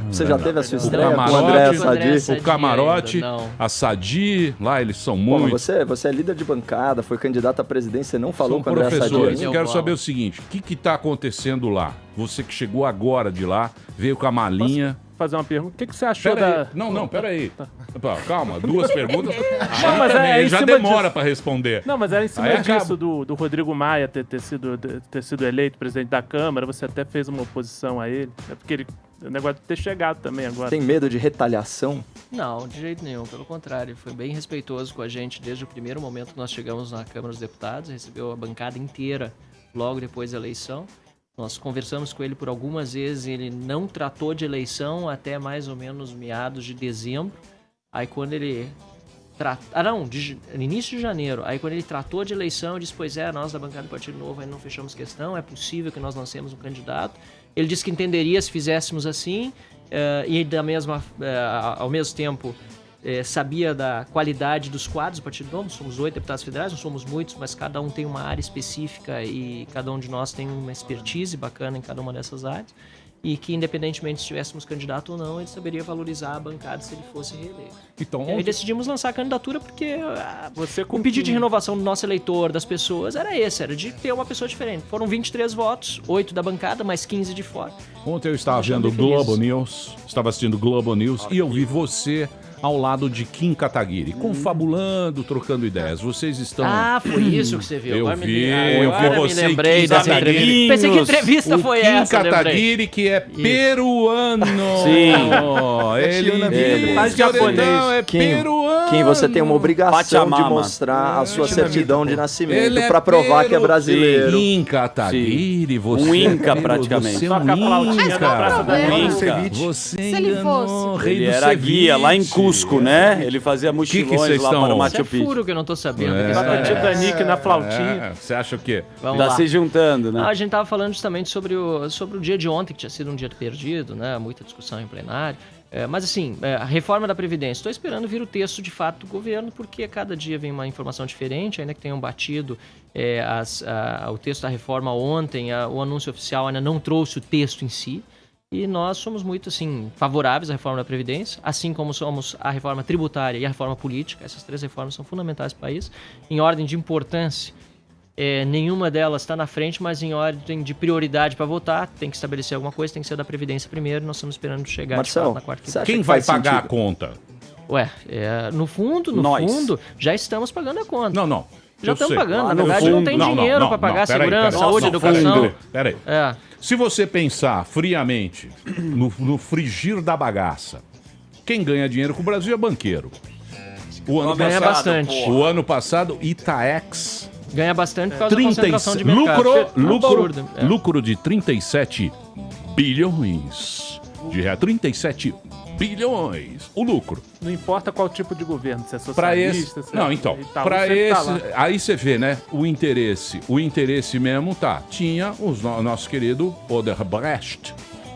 Você já teve a sua O estreia com o Camarote, André Sadi? o Camarote, ainda, não. a Sadi, lá eles são Pô, muito. mas você é líder de bancada, foi candidato à presidência, você não falou São com o André Sadi professores. ainda? Eu quero saber o seguinte: o que está acontecendo lá? Você que chegou agora de lá, veio com a malinha. Fazer uma pergunta. O que você achou Pera da... aí. Não, pera aí. Calma, duas perguntas. Não, mas Aí em já cima demora disso. para responder. Não, mas era em cima Aí disso, acaba. do Rodrigo Maia ter sido eleito presidente da Câmara. Você até fez uma oposição a ele. É porque o negócio de ter chegado também agora. Tem medo de retaliação? Não, de jeito nenhum. Pelo contrário, foi bem respeitoso com a gente desde o primeiro momento que nós chegamos na Câmara dos Deputados. Recebeu a bancada inteira logo depois da eleição. Nós conversamos com ele por algumas vezes, ele não tratou de eleição até mais ou menos meados de dezembro. Aí quando ele... no início de janeiro. Aí quando ele tratou de eleição, eu disse, pois é, nós da bancada do Partido Novo ainda não fechamos questão, é possível que nós lancemos um candidato. Ele disse que entenderia se fizéssemos assim, e ao mesmo tempo sabia da qualidade dos quadros do Partido Novo. Somos 8 deputados federais, não somos muitos, mas cada um tem uma área específica e cada um de nós tem uma expertise bacana em cada uma dessas áreas. E que, independentemente se tivéssemos candidato ou não, ele saberia valorizar a bancada se ele fosse reeleito. Então, E aí decidimos lançar a candidatura porque o pedido de renovação do nosso eleitor, das pessoas, era de ter uma pessoa diferente. Foram 23 votos, 8 da bancada, mais 15 de fora. Ontem eu estava vendo Globo News, estava assistindo Globo News e eu vi você ao lado de Kim Kataguiri, confabulando, trocando ideias. Vocês estão... Ah, foi isso que você viu. Eu Agora vi agora você me lembrei e Kim dessa Kataguiri. entrevista. Pensei que entrevista O foi Kim essa, Kataguiri, que é peruano. Sim. Ele faz japonês. É Kim, peruano. Kim, você tem uma obrigação Pachamama. de mostrar a sua certidão de Ele nascimento é pra provar que é brasileiro. Kim Kataguiri, você Um inca, é peru- praticamente. Você é Toca a um flautinha na Praça da inca. Um Luz. inca. Você Se ele enganou o fosse. rei Ele do era guia lá em ceviche. Cusco, né? Ele fazia que mochilões vocês lá estão- para o Isso Machu é Picchu. furo que eu não tô sabendo. É. Essa- Titanic na flautinha. Você acha o quê? Vamos Tá lá. se juntando, né? A gente tava falando justamente sobre o dia de ontem, que tinha sido um dia perdido, né? Muita discussão em plenário. Mas assim, a reforma da Previdência. Estou esperando vir o texto de fato do governo, porque cada dia vem uma informação diferente, ainda que tenham batido o texto da reforma ontem, o anúncio oficial ainda não trouxe o texto em si. E nós somos muito, assim, favoráveis à reforma da Previdência, assim como somos a reforma tributária e a reforma política. Essas 3 reformas são fundamentais para o país. Em ordem de importância, nenhuma delas está na frente, mas em ordem de prioridade para votar, tem que estabelecer alguma coisa, tem que ser da Previdência primeiro. Nós estamos esperando chegar Marcel, de fato na quarta-feira. Quem vai pagar a conta? Ué, no fundo, já estamos pagando a conta. Não. Já eu estamos sei. pagando. Lá Na no verdade, não tem fundo. dinheiro para pagar peraí, segurança, peraí. saúde, Não, educação. Peraí. Se você pensar friamente no frigir da bagaça, quem ganha dinheiro com o Brasil é banqueiro. Ganha bastante. O ano passado, Itaex Ganha bastante por causa da concentração de mercado. lucro de 37 bilhões de reais. 37 bilhões. O lucro. Não importa qual tipo de governo, se é Para esse, socialista, se não, é então, Itaú, para sempre esse, tá lá. aí você vê, né, o interesse mesmo, tinha o nosso querido Odebrecht,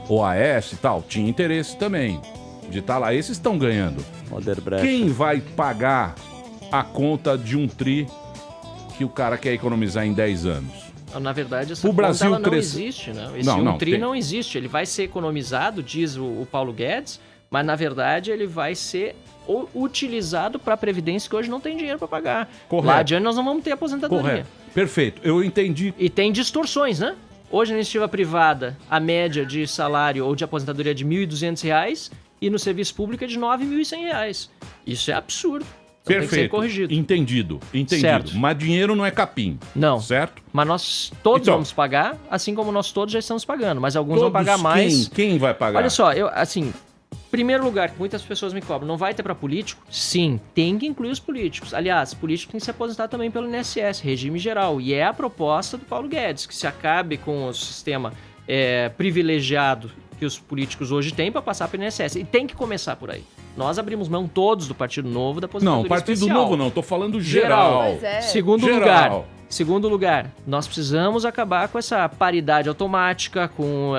OAS e tal, tinha interesse também de estar lá, esses estão ganhando. Odebrecht. Quem vai pagar a conta de um tri que o cara quer economizar em 10 anos? Na verdade, essa O Brasil conta ela não cresce- existe, né? Não, tri tem. não existe. Ele vai ser economizado, diz o Paulo Guedes, mas na verdade ele vai ser utilizado para a Previdência, que hoje não tem dinheiro para pagar. Correto. Lá adiante nós não vamos ter aposentadoria. Correto. Perfeito. Eu entendi. E tem distorções, né? Hoje na iniciativa privada, a média de salário ou de aposentadoria é de R$ 1.200 e no serviço público é de R$ 9.100. Isso é absurdo. Então tem que ser Perfeito. corrigido. Entendido. Certo. Mas dinheiro não é capim. Não. Certo? Mas nós todos Então. vamos pagar, assim como nós todos já estamos pagando. Mas alguns vão pagar mais. Quem vai pagar? Olha só, Primeiro lugar, que muitas pessoas me cobram, não vai ter para político? Sim, tem que incluir os políticos. Aliás, político tem que se aposentar também pelo INSS, regime geral. E é a proposta do Paulo Guedes, que se acabe com o sistema privilegiado que os políticos hoje têm para passar pelo INSS. E tem que começar por aí. Nós abrimos mão todos do Partido Novo da aposentadoria Não, Partido especial. Novo não, tô falando geral. Segundo lugar, nós precisamos acabar com essa paridade automática, com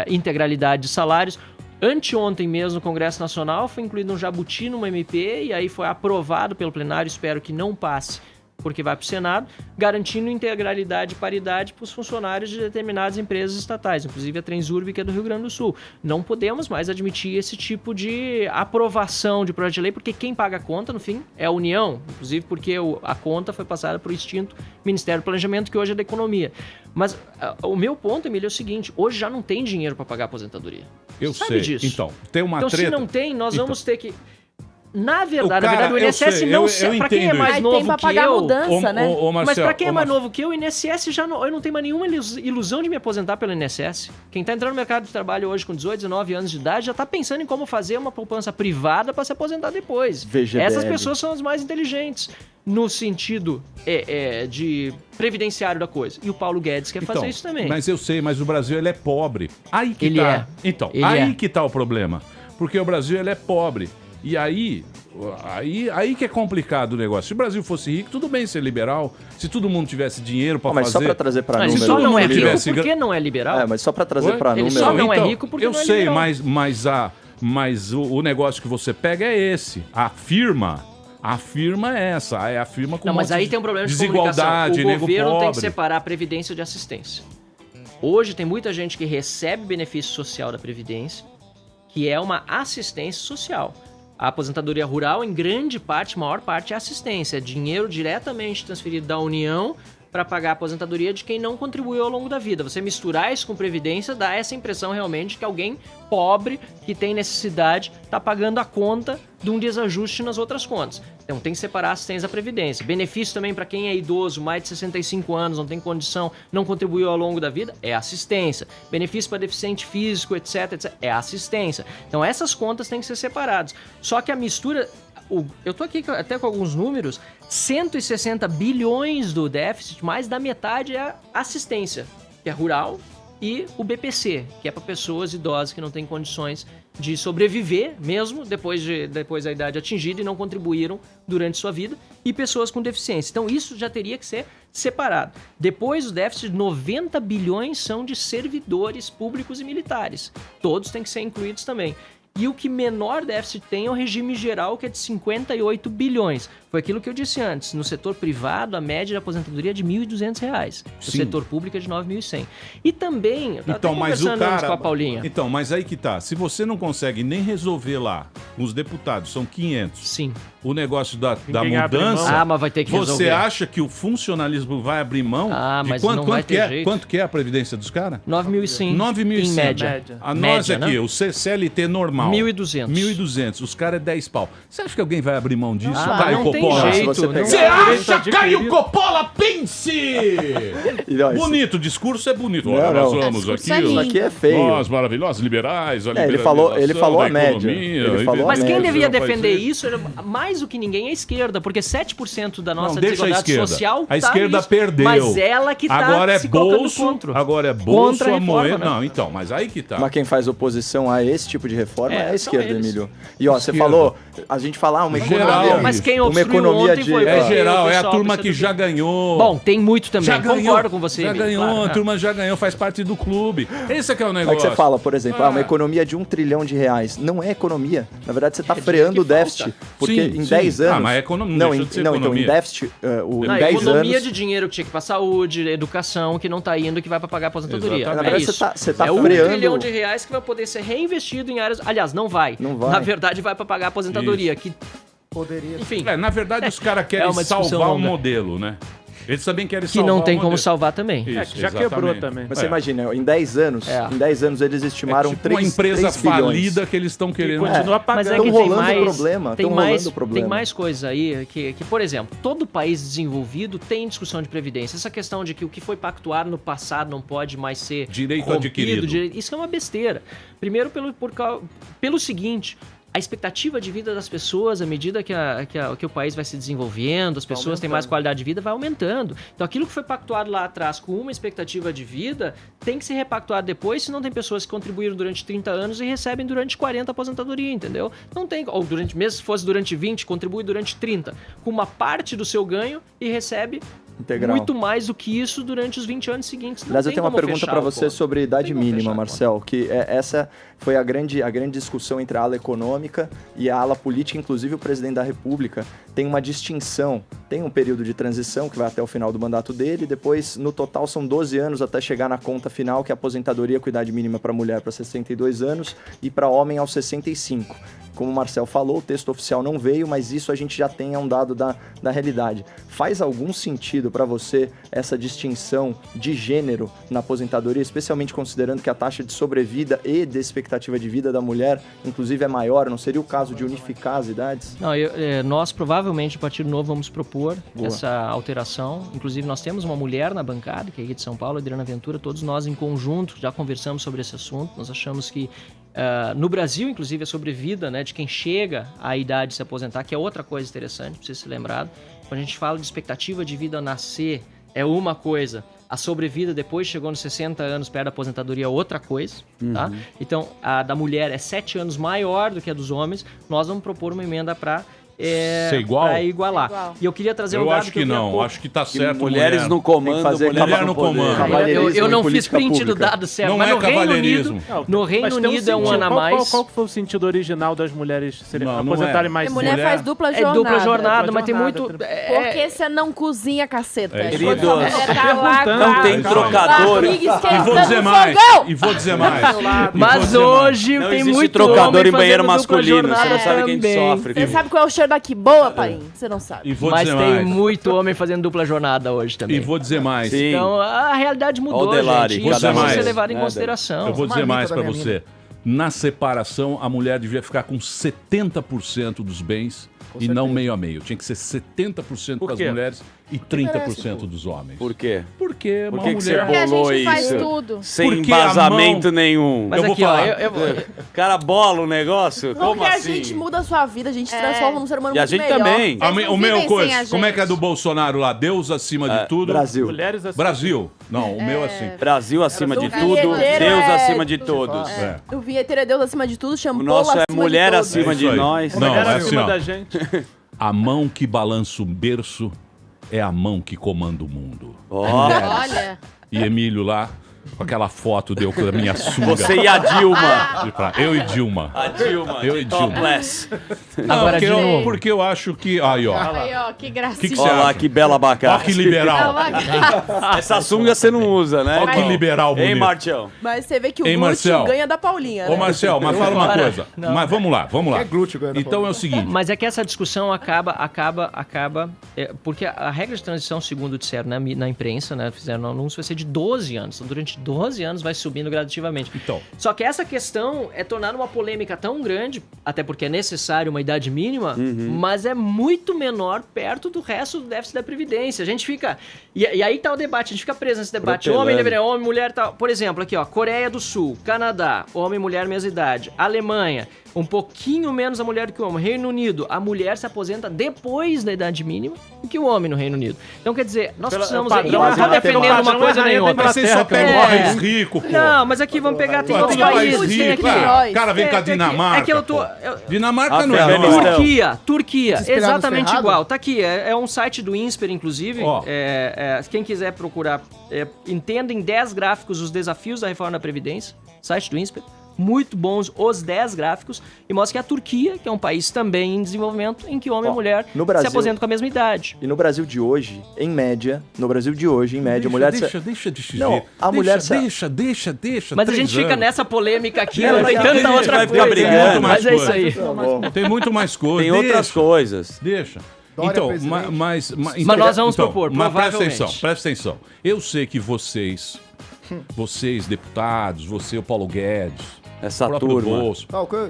integralidade de salários. Anteontem mesmo, no Congresso Nacional, foi incluído um jabuti numa MP e aí foi aprovado pelo plenário, espero que não passe, porque vai para o Senado, garantindo integralidade e paridade para os funcionários de determinadas empresas estatais, inclusive a Transurb, que é do Rio Grande do Sul. Não podemos mais admitir esse tipo de aprovação de projeto de lei, porque quem paga a conta, no fim, é a União, inclusive porque a conta foi passada para o extinto Ministério do Planejamento, que hoje é da Economia. Mas o meu ponto, Emílio, é o seguinte, hoje já não tem dinheiro para pagar a aposentadoria. Eu Sabe sei. disso. Então, tem uma treta. Se não tem, nós vamos ter que... Na O verdade, cara, o INSS não serve. Pra quem é mais Aí novo tem pra que pagar eu... mudança, né? Mas pra quem é mais novo que eu, o INSS já não... Eu não tenho mais nenhuma ilusão de me aposentar pelo INSS. Quem tá entrando no mercado de trabalho hoje com 18, 19 anos de idade já tá pensando em como fazer uma poupança privada pra se aposentar depois. VGBL. Essas pessoas são as mais inteligentes no sentido de previdenciário da coisa. E o Paulo Guedes quer fazer isso também. Mas eu sei, mas o Brasil ele é pobre. Aí que Ele tá. é. Então, Ele aí é. que tá o problema. Porque o Brasil ele é pobre. E aí que é complicado o negócio. Se o Brasil fosse rico, tudo bem ser liberal. Se todo mundo tivesse dinheiro pra Mas fazer... só pra trazer pra Mas número... só não é mundo rico tivesse porque não é liberal. mas só pra trazer pra Ele número... só não é rico porque eu não é sei, liberal. mas o negócio que você pega é esse. A firma é essa. É a firma com Não, mas monte aí tem um problema de desigualdade, comunicação. O nego governo tem que pobre. separar a Previdência de assistência. Hoje tem muita gente que recebe benefício social da Previdência, que é uma assistência social. A aposentadoria rural, em grande parte, maior parte, é assistência. É dinheiro diretamente transferido da União para pagar a aposentadoria de quem não contribuiu ao longo da vida. Você misturar isso com Previdência dá essa impressão realmente que alguém pobre, que tem necessidade, está pagando a conta de um desajuste nas outras contas. Então tem que separar a assistência da Previdência. Benefício também para quem é idoso, mais de 65 anos, não tem condição, não contribuiu ao longo da vida, é assistência. Benefício para deficiente físico, etc, é assistência. Então essas contas têm que ser separadas. Só que a mistura... Eu tô aqui até com alguns números, 160 bilhões do déficit, mais da metade é assistência, que é rural, e o BPC, que é para pessoas idosas que não têm condições de sobreviver mesmo depois da idade atingida e não contribuíram durante sua vida, e pessoas com deficiência. Então isso já teria que ser separado. Depois o déficit, 90 bilhões são de servidores públicos e militares. Todos têm que ser incluídos também. E o que menor déficit tem é o regime geral, que é de 58 bilhões. Foi aquilo que eu disse antes. No setor privado, a média de aposentadoria é de R$ 1.200. No Sim. setor público é de R$ 9.100. E também, eu tava Então, até mas o conversando antes cara... com a Paulinha. Então, mas aí que tá. Se você não consegue nem resolver lá, os deputados são 500. Sim. O negócio da Ninguém abre mudança... mão. Mas vai ter que Você resolver. acha que o funcionalismo vai abrir mão? Mas de não vai ter jeito. Quanto que é a previdência dos caras? 9.100 9.100. em média. A nós Média, aqui, né? o CLT normal. 1.200. 1.200. Os caras é 10 pau. Você acha que alguém vai abrir mão disso? Ah, Caio não tem Coppola? jeito. Se você pegar- Você Direito acha, Caio adquirido. Coppola? Pense! E, ó, isso- Bonito, o discurso é bonito. Não, Olha, nós não. vamos Discurso aqui. é lindo. Aqui é feio. Nós, maravilhosos, liberais, a ele falou liberalização a da média. economia, Ele falou a Mas quem média. devia não faz defender isso. isso, mais do que ninguém, é a esquerda, porque 7% da nossa Não, deixa a desigualdade esquerda. social A esquerda nisso. perdeu. Mas ela que tá Agora é se colocando bolso, contra. agora é bolso, Contra a a reforma, moeda. né? Não, então, mas aí que tá. Mas quem faz oposição a esse tipo de reforma é a são esquerda, eles. Emílio. E ó, você Esquerda. falou, a gente fala uma Geral. economia... Mas quem uma obstruiu economia ontem de... foi É o geral, é a pessoal turma do que já ganhou. Bom, tem muito também, já ganhou, concordo com você. Já Emílio, ganhou, claro. a turma já ganhou, faz parte do clube. Esse é que é o Aí negócio. que você fala, por exemplo, uma Ah. economia de R$1 trilhão. Não é economia. Na verdade, você está dinheiro freando que o déficit. falta. Porque Sim, em sim. 10 anos... Ah, mas economia, não, deixa de ser então, em economia. déficit, Não, em 10 economia anos... de dinheiro que tinha que ir pra saúde, educação, que não tá indo, que vai pra pagar a aposentadoria. Exatamente. Na É verdade, isso. você tá é R$1 freando... trilhão de reais que vai poder ser reinvestido em áreas... Aliás, não vai. Não vai. Na verdade, vai pra pagar a aposentadoria. Que, Poderia. enfim, É, na verdade, os caras querem É uma discussão salvar o longa. modelo, né? Eles também querem que salvar não tem o como modelo. salvar também. Isso, já quebrou exatamente. também. Mas você imagina, em 10 anos, eles estimaram tipo 3 uma empresa 3 bilhões. falida que eles estão querendo. continua pagando. Mas é Tão que tem rolando mais, problema, tem tão mais, rolando problema. tem mais coisas aí que, por exemplo, todo país desenvolvido tem discussão de previdência. Essa questão de que o que foi pactuado no passado não pode mais ser Direito rompido, adquirido. isso é uma besteira. Primeiro pelo seguinte, a expectativa de vida das pessoas, à medida que o país vai se desenvolvendo, as pessoas têm mais qualidade de vida, vai aumentando. Então aquilo que foi pactuado lá atrás com uma expectativa de vida tem que ser repactuado depois, senão tem pessoas que contribuíram durante 30 anos e recebem durante 40 a aposentadoria, entendeu? Não tem, ou durante, mesmo se fosse durante 20, contribui durante 30, com uma parte do seu ganho e recebe Integral. muito mais do que isso durante os 20 anos seguintes. Não Aliás, eu tem tenho uma como pergunta fechar para o você ponto. sobre idade Tem como mínima, fechar a Marcel, que essa foi a grande discussão entre a ala econômica e a ala política, inclusive o presidente da República tem uma distinção, tem um período de transição que vai até o final do mandato dele, depois no total são 12 anos até chegar na conta final, que é a aposentadoria com idade mínima para mulher para 62 anos e para homem aos 65. Como o Marcel falou, o texto oficial não veio, mas isso a gente já tem, é um dado da realidade. Faz algum sentido para você essa distinção de gênero na aposentadoria, especialmente considerando que a taxa de sobrevida e de expectativa de vida da mulher, inclusive, é maior? Não seria o caso de unificar as idades? Não, nós provavelmente, o Partido Novo, vamos propor essa alteração. Inclusive, nós temos uma mulher na bancada, que é aqui de São Paulo, Adriana Ventura, todos nós em conjunto já conversamos sobre esse assunto. Nós achamos que no Brasil, inclusive, a sobrevida, né, de quem chega à idade de se aposentar, que é outra coisa interessante, precisa ser lembrado. Quando a gente fala de expectativa de vida nascer, é uma coisa. A sobrevida depois chegou nos 60 anos perto da aposentadoria é outra coisa, tá? Então, a da mulher é 7 anos maior do que a dos homens. Nós vamos propor uma emenda para ser igual? Pra igualar. E eu queria trazer um Eu dado acho que não, acho que tá certo. Mulheres no comando, mulher no comando. Eu não fiz print do dado certo, Não mas é no Reino Unido, cavalheirismo. no Reino Unido é um ano a mais. Qual foi o sentido original das mulheres serem Não, aposentarem é. mais A mulher faz dupla jornada. É dupla jornada, mas tem muito... Porque você não cozinha, caceta. Queridos, Tá lá, não tem trocador. E vou dizer mais. E vou dizer mais. Mas hoje Não tem existe muito trocador homem em banheiro fazendo dupla masculino. Você jornada não sabe quem também. sofre. Você sabe qual é o cheiro daqui boa, pai? Você não sabe. E vou Mas dizer tem mais. muito homem fazendo dupla jornada hoje também. E vou dizer mais. Sim. Então a realidade mudou, Aldelari, gente. vou Isso dizer precisa mais. ser levado em Nada. consideração. Eu vou dizer Marmita mais da pra minha você. Na separação, a mulher devia ficar com 70% dos bens e não meio a meio. Tinha que ser 70% Por para as quê? mulheres e 30% dos homens. Por quê? Porque uma Por que você mulher... Porque a bolou gente faz isso? tudo. Sem Porque a embasamento mão- nenhum. Mas Eu vou aqui, ó, falar. O cara bola o negócio? Como Porque a assim? gente muda a sua vida, a gente transforma num ser humano E a muito gente melhor. também. A Eles mi- não o meu vivem coisa, sem a como é que é gente. do Bolsonaro lá? Deus acima de tudo. Brasil. Mulheres assim. Brasil. Não, o meu é assim. Brasil acima de Era tudo, vinheteiro, Deus é acima de tudo. todos. É. O vinheteiro é Deus acima de tudo, O shampoo nosso acima é mulher de todos. acima É de isso aí. nós. Não, Mulher é assim, acima ó. da gente. A mão que balança o berço é a mão que comanda o mundo. Ó, Olha, E Emílio lá, com aquela foto deu com a minha sunga. você e a Dilma. Eu e Dilma. A Dilma. Eu e Dilma. Topless. Não, Agora, porque, de novo. porque eu acho que... Aí, ó. aí, ó, que gracinha. Que você Olha lá, acha? que bela Ó abacate. que liberal. Essa sunga você não usa, né? Ó que liberal bonito. Hein, Martião? Mas você vê que o Ei, Marcel. glúteo ganha da Paulinha, Ô, né? Marcel, mas fala uma coisa. Não. Mas vamos lá. É glúteo, ganha da Então é o seguinte. Mas é que essa discussão acaba porque a regra de transição, segundo disseram na imprensa, né, fizeram no anúncio, vai ser de 12 anos. Então, durante 12 anos vai subindo gradativamente. Então. Só que essa questão é tornar uma polêmica tão grande, até porque é necessário uma idade mínima, mas é muito menor perto do resto do déficit da Previdência. A gente fica... E aí tá o debate, a gente fica preso nesse debate. Propelando. Homem deveria, homem, mulher, tal. Por exemplo, aqui, ó, Coreia do Sul, Canadá, homem, mulher, mesma idade. Alemanha, um pouquinho menos a mulher do que o homem. Reino Unido, a mulher se aposenta depois da idade mínima do que o homem no Reino Unido. Então, quer dizer, nós precisamos... padrão E eu não tô errado, defendendo padrão uma coisa errado nem da outra. Mas vocês só pegam É. o país rico, pô. Não, mas aqui vamos pegar, tem Pô, outros tem país países, tem rico, aqui. cara. Cara, vem com a É que- Dinamarca. É que eu tô... pô. Dinamarca não é Afeganistão. não. Turquia, Desesperado, exatamente ferrado? igual. Tá aqui, é um site do INSPER, inclusive. Ó. Quem quiser procurar, entenda em 10 gráficos os desafios da reforma da Previdência. Site do INSPER. Muito bons os 10 gráficos. E mostra que a Turquia, que é um país também em desenvolvimento, em que homem e mulher no Brasil- se aposentam com a mesma idade. E no Brasil de hoje, em média, a mulher... Deixa de Não, a mulher... Deixa. Mas a 3 gente fica anos. nessa polêmica aqui, Não, não tem mas tanta a gente outra vai ficar coisa. brigando. Mas é isso aí. Tá bom. Tem muito mais coisa. Tem outras coisas. Deixa. Então, mas nós vamos propor, mas provavelmente. presta atenção. Eu sei que vocês, deputados, você, o Paulo Guedes, essa o próprio turma. Bolso,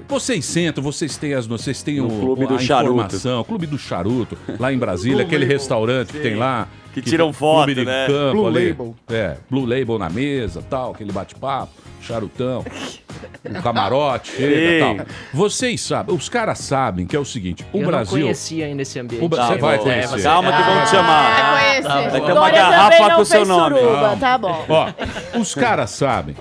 vocês sentam, vocês têm o Clube do Charuto. informação, o Clube do Charuto, lá em Brasília, aquele restaurante que tem lá. Que tiram foto, Clube de né? Campo, Blue ali. Label. Blue Label na mesa, tal, aquele bate-papo, charutão, um camarote, chega, tal. Vocês sabem, os caras sabem que é o seguinte, o Eu Brasil... não conhecia ainda esse ambiente. Você vai conhecer. Calma que vão te chamar. Vai conhecer. Vai ter uma Dória também garrafa não com o seu fez nome. suruba, tá bom. Ó, os caras sabem.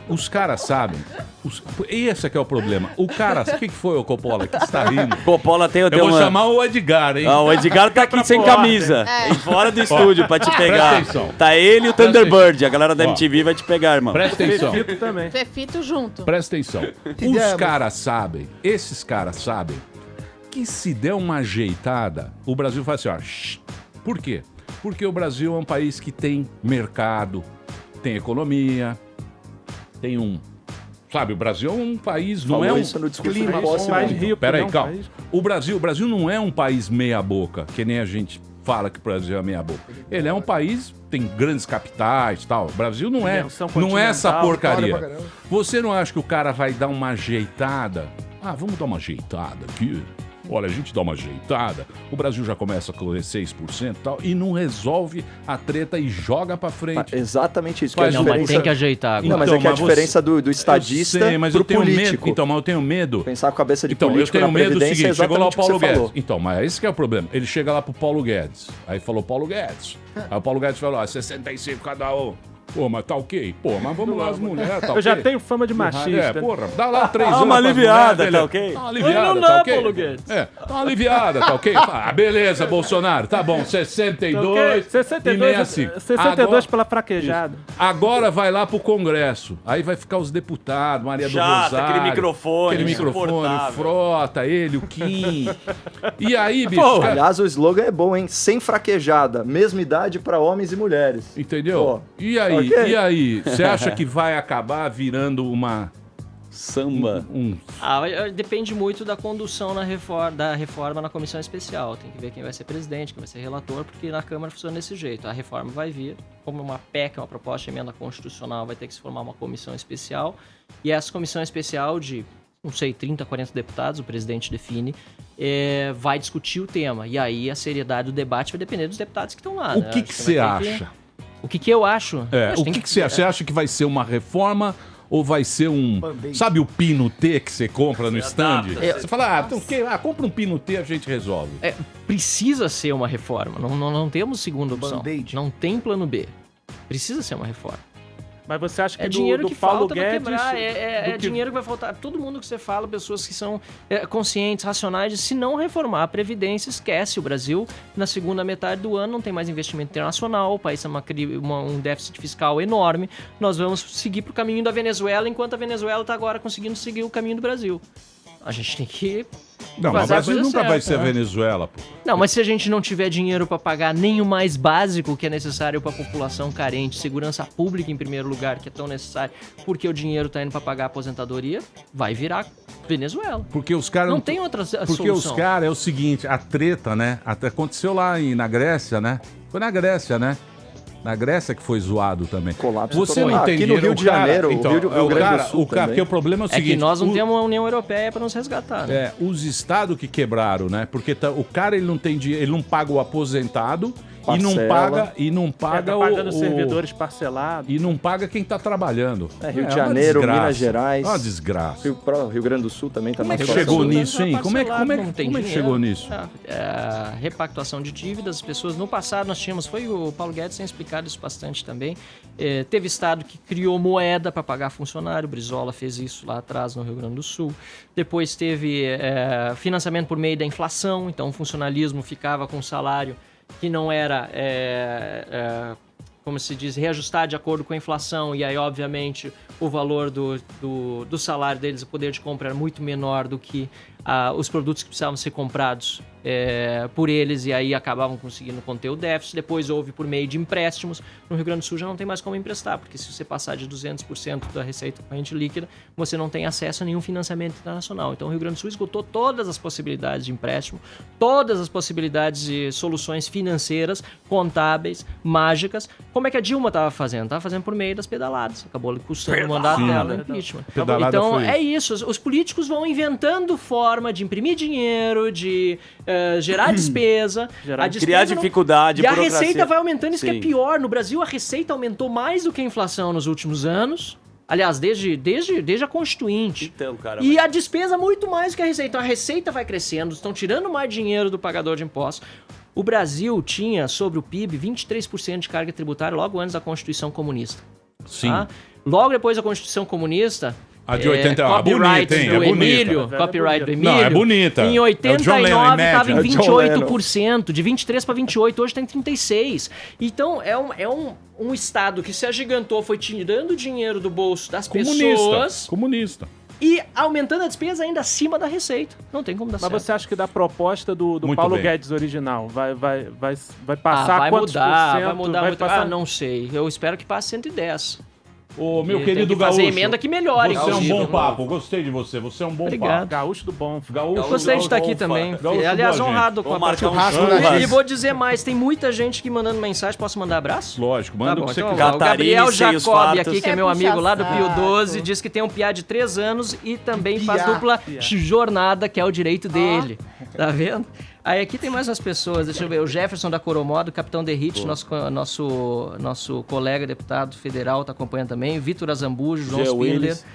E esse aqui é o problema. O cara, o que foi, ô Coppola, que você tá rindo? Coppola tem Eu vou chamar o Edgar, hein? O Edgar tá aqui sem camisa. Fora do estúdio pra te pegar. Presta atenção. Tá ele e o Thunderbird. A galera da MTV vai te pegar, irmão. Presta atenção. Fefito também. Fefito junto. Presta atenção. Os caras sabem, esses caras sabem, que se der uma ajeitada, o Brasil faz assim, ó. Shh. Por quê? Porque o Brasil é um país que tem mercado, tem economia, tem Sabe, o Brasil é um país, não é um... isso no discurso Clima, do Posse, mais não. rico. Peraí, né, um calma. país. O Brasil não é um país meia boca, que nem a gente fala que o Brasil é meia boca. Ele é um país, tem grandes capitais e tal. O Brasil não é essa continental, porcaria. pra caramba. Você não acha que o cara vai dar uma ajeitada? Ah, vamos dar uma ajeitada aqui. Olha, a gente dá uma ajeitada. O Brasil já começa com 6% e tal, e não resolve a treta e joga pra frente. Exatamente isso. Faz que é a Não, mas diferença... tem que ajeitar agora. Não, mas é que a diferença do estadista Eu sei, mas pro eu tenho político. medo. Então, mas eu tenho medo. Pensar com a cabeça de Então, eu político tenho na medo do Previdência é seguinte, chegou lá o exatamente Paulo que você Guedes. falou. Então, mas esse que é o problema. Ele chega lá pro Paulo Guedes. Aí falou, Paulo Guedes. Aí o Paulo Guedes falou, 65 cada um. Pô, mas tá ok. Pô, mas vamos lá, as mulheres, tá ok? Eu já tenho fama de machista. Porra, dá lá 3 anos. Dá uma pras aliviada, mulheres, tá ok? Dá uma aliviada, Não tá dá, ok? Paulo Guedes. Dá uma aliviada, tá ok? Ah, beleza, Bolsonaro, tá bom, 62 e 65. 62 pela fraquejada. Agora vai lá pro Congresso. Aí vai ficar os deputados, Maria do Chato, Rosário. aquele microfone microfone, Frota, ele, o Kim. E aí, bicho... cara, Aliás, o slogan é bom, hein? Sem fraquejada. Mesma idade para homens e mulheres. entendeu? Pô, E aí? ok. E aí? Você acha que vai acabar virando uma... Samba. Depende muito da condução da reforma na comissão especial. Tem que ver quem vai ser presidente, quem vai ser relator, porque na Câmara funciona desse jeito. A reforma vai vir, como uma PEC, uma proposta de emenda constitucional, vai ter que se formar uma comissão especial. E essa comissão especial de, não sei, 30, 40 deputados, o presidente define, vai discutir o tema. E aí a seriedade do debate vai depender dos deputados que estão lá. O né? que Acho você vai ter acha? O que eu acho? O que você acha? Você acha que vai ser uma reforma ou vai ser um... Sabe o Pino T que você compra no stand? Você fala, compra um Pino T, a gente resolve. Precisa ser uma reforma. Não temos segunda opção. Band-aid. Não tem plano B. Precisa ser uma reforma. Mas você acha que dinheiro do que Paulo falta pra Guedes... quebrar, do que- dinheiro que vai faltar. Todo mundo que você fala, pessoas que são conscientes, racionais, se não reformar a Previdência, esquece. O Brasil, na segunda metade do ano, não tem mais investimento internacional, o país tem um déficit fiscal enorme. Nós vamos seguir pro caminho da Venezuela, enquanto a Venezuela está agora conseguindo seguir o caminho do Brasil. A gente tem que... Não, mas o fazer a Brasil coisa nunca vai certa, ser né? Venezuela, pô. Não, mas se a gente não tiver dinheiro para pagar nem o mais básico que é necessário para a população carente, segurança pública em primeiro lugar, que é tão necessário, porque o dinheiro tá indo para pagar a aposentadoria, vai virar Venezuela. Porque os caras... Não tem outra Porque solução. os caras, é o seguinte, a treta, né? Até aconteceu lá na Grécia, né? Foi na Grécia, né? Na Grécia que foi zoado também. Colapso Você total. não tem Aqui no dinheiro, Rio de o cara- Janeiro, então, o Rio Grande do Sul também. porque o problema é o seguinte... É que nós não o- temos uma União Europeia para nos resgatar, né? os estados que quebraram, né? Porque o cara, ele não tem dinheiro, ele não paga o aposentado Parcela. e não paga tá pagando o servidores parcelados. e não paga quem tá trabalhando. Rio de uma Janeiro, desgraça. Minas Gerais. É uma desgraça. Rio Grande do Sul também tá Como é que situação. chegou Sul nisso, tá hein? Como é que parcelado, não tem dinheiro. chegou nisso? Repactuação de dívidas, as pessoas no passado nós tínhamos, foi o Paulo Guedes tem explicado isso bastante também, teve estado que criou moeda para pagar funcionário, Brizola fez isso lá atrás no Rio Grande do Sul, depois teve financiamento por meio da inflação, então o funcionalismo ficava com um salário que não era como se diz, reajustar de acordo com a inflação, e aí, obviamente, o valor do salário deles, o poder de compra era muito menor do que os produtos que precisavam ser comprados por eles e aí acabavam conseguindo conter o déficit. Depois houve por meio de empréstimos. No Rio Grande do Sul já não tem mais como emprestar, porque se você passar de 200% da receita corrente líquida, você não tem acesso a nenhum financiamento internacional. Então o Rio Grande do Sul esgotou todas as possibilidades de empréstimo, todas as possibilidades de soluções financeiras, contábeis, mágicas. Como é que a Dilma estava fazendo? Estava fazendo por meio das pedaladas. Acabou custando o mandato dela, impeachment. Então é isso. Os políticos vão inventando forma de imprimir dinheiro, de gerar despesa, criar dificuldade, e a burocracia. receita vai aumentando, isso que é Sim. pior. No Brasil, a receita aumentou mais do que a inflação nos últimos anos. Aliás, desde a Constituinte. Então, cara, E a despesa muito mais do que a receita. Então, a receita vai crescendo, estão tirando mais dinheiro do pagador de impostos. O Brasil tinha, sobre o PIB, 23% de carga tributária logo antes da Constituição Comunista. Sim. Tá? Logo depois da Constituição Comunista... A de 80 copyright bonita, hein? do É bonita. Emílio. Copyright do Emílio. Não, é bonita. Em É o John Lennon, 89 estava em Imagine. 28%, de 23 para 28, hoje está em 36%. Então é um Estado que se agigantou, foi tirando dinheiro do bolso das pessoas Comunista. e aumentando a despesa ainda acima da receita. Não tem como dar certo. Mas você acha que da proposta do Muito Paulo bem. Guedes original vai passar vai quantos mudar, por cento? vai mudar Vai muito. passar... Não sei. Eu espero que passe 110. Ô, meu Tem querido que fazer Gaúcho, emenda que melhore, você é um inclusive. bom papo, gostei de você, você é um bom Obrigado. papo. Gaúcho do bom. Gaúcho, Gostei de estar aqui Gaúcho, também. Gaúcho, Aliás, boa honrado gente. com a Vamos marcar um participação. churrasco. E vou dizer mais, tem muita gente que mandando mensagem. Posso mandar abraço? Lógico, manda Tá o bom, que você então, quiser. ó, o Gabriel Catarina, sem os Jacob fatos. aqui, que é É meu amigo lá do puxa Pio saco. 12, diz que tem um piá de 3 anos e também faz Piá. dupla jornada, que é o direito dele. Tá vendo? Aí aqui tem mais umas pessoas, deixa eu ver, o Jefferson da Coromodo, o Capitão Derrite, nosso colega deputado federal, tá acompanhando também, o Vitor Azambujo, João Gê Spindler, Willis.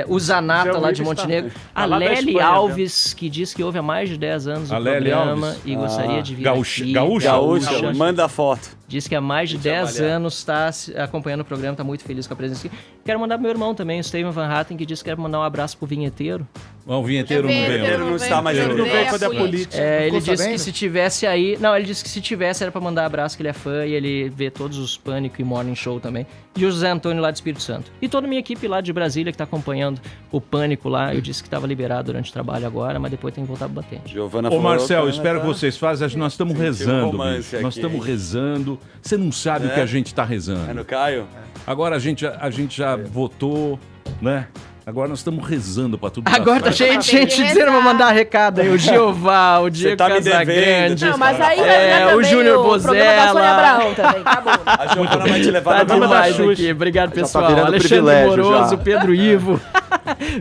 o Zanata Gê lá de Willis Montenegro, tá a lá da Lely Espanha, Alves, que diz que ouve há mais de 10 anos o A Lely programa Alves. e gostaria de vir Gaúcha- aqui. gaúcha? Gaúcha, manda foto. Diz que há mais de 10 anos está acompanhando o programa, está muito feliz com a presença aqui. Quero mandar pro meu irmão também, o Steven Van Hatten, que disse que quer mandar um abraço pro vinheteiro. Não, o vinheteiro não Vinheteiro veio. não está mais Ele aqui. não veio quando é político. Ele Ficou disse sabendo? que se tivesse aí... Não, ele disse que se tivesse era pra mandar abraço, que ele é fã e ele vê todos os Pânico e Morning Show também. E o José Antônio lá de Espírito Santo. E toda a minha equipe lá de Brasília que tá acompanhando o Pânico lá. Eu disse que tava liberado durante o trabalho agora, mas depois tem que voltar pro batente. Giovana Ô falou, Marcel, cara, espero tá- que vocês façam. Nós estamos Sentiu um rezando, romance bicho. aqui, Nós estamos hein? rezando. Você não sabe o que a gente está rezando. É no Caio? Agora a gente já votou, né? Agora nós estamos rezando para tudo dar Agora tá certo. cheio de gente dizendo pra mandar recado aí. O Jeová, o Diego tá me Casagrande. Não, mas aí vai virar o também Júnior o programa da Sônia Bozella. Abraão também, tá bom. A Giovana vai te levar Tá na turma da demais Xuxa. aqui. Obrigado, Já tá pessoal. virando Alexandre privilégio Moroso, já. Pedro Ivo.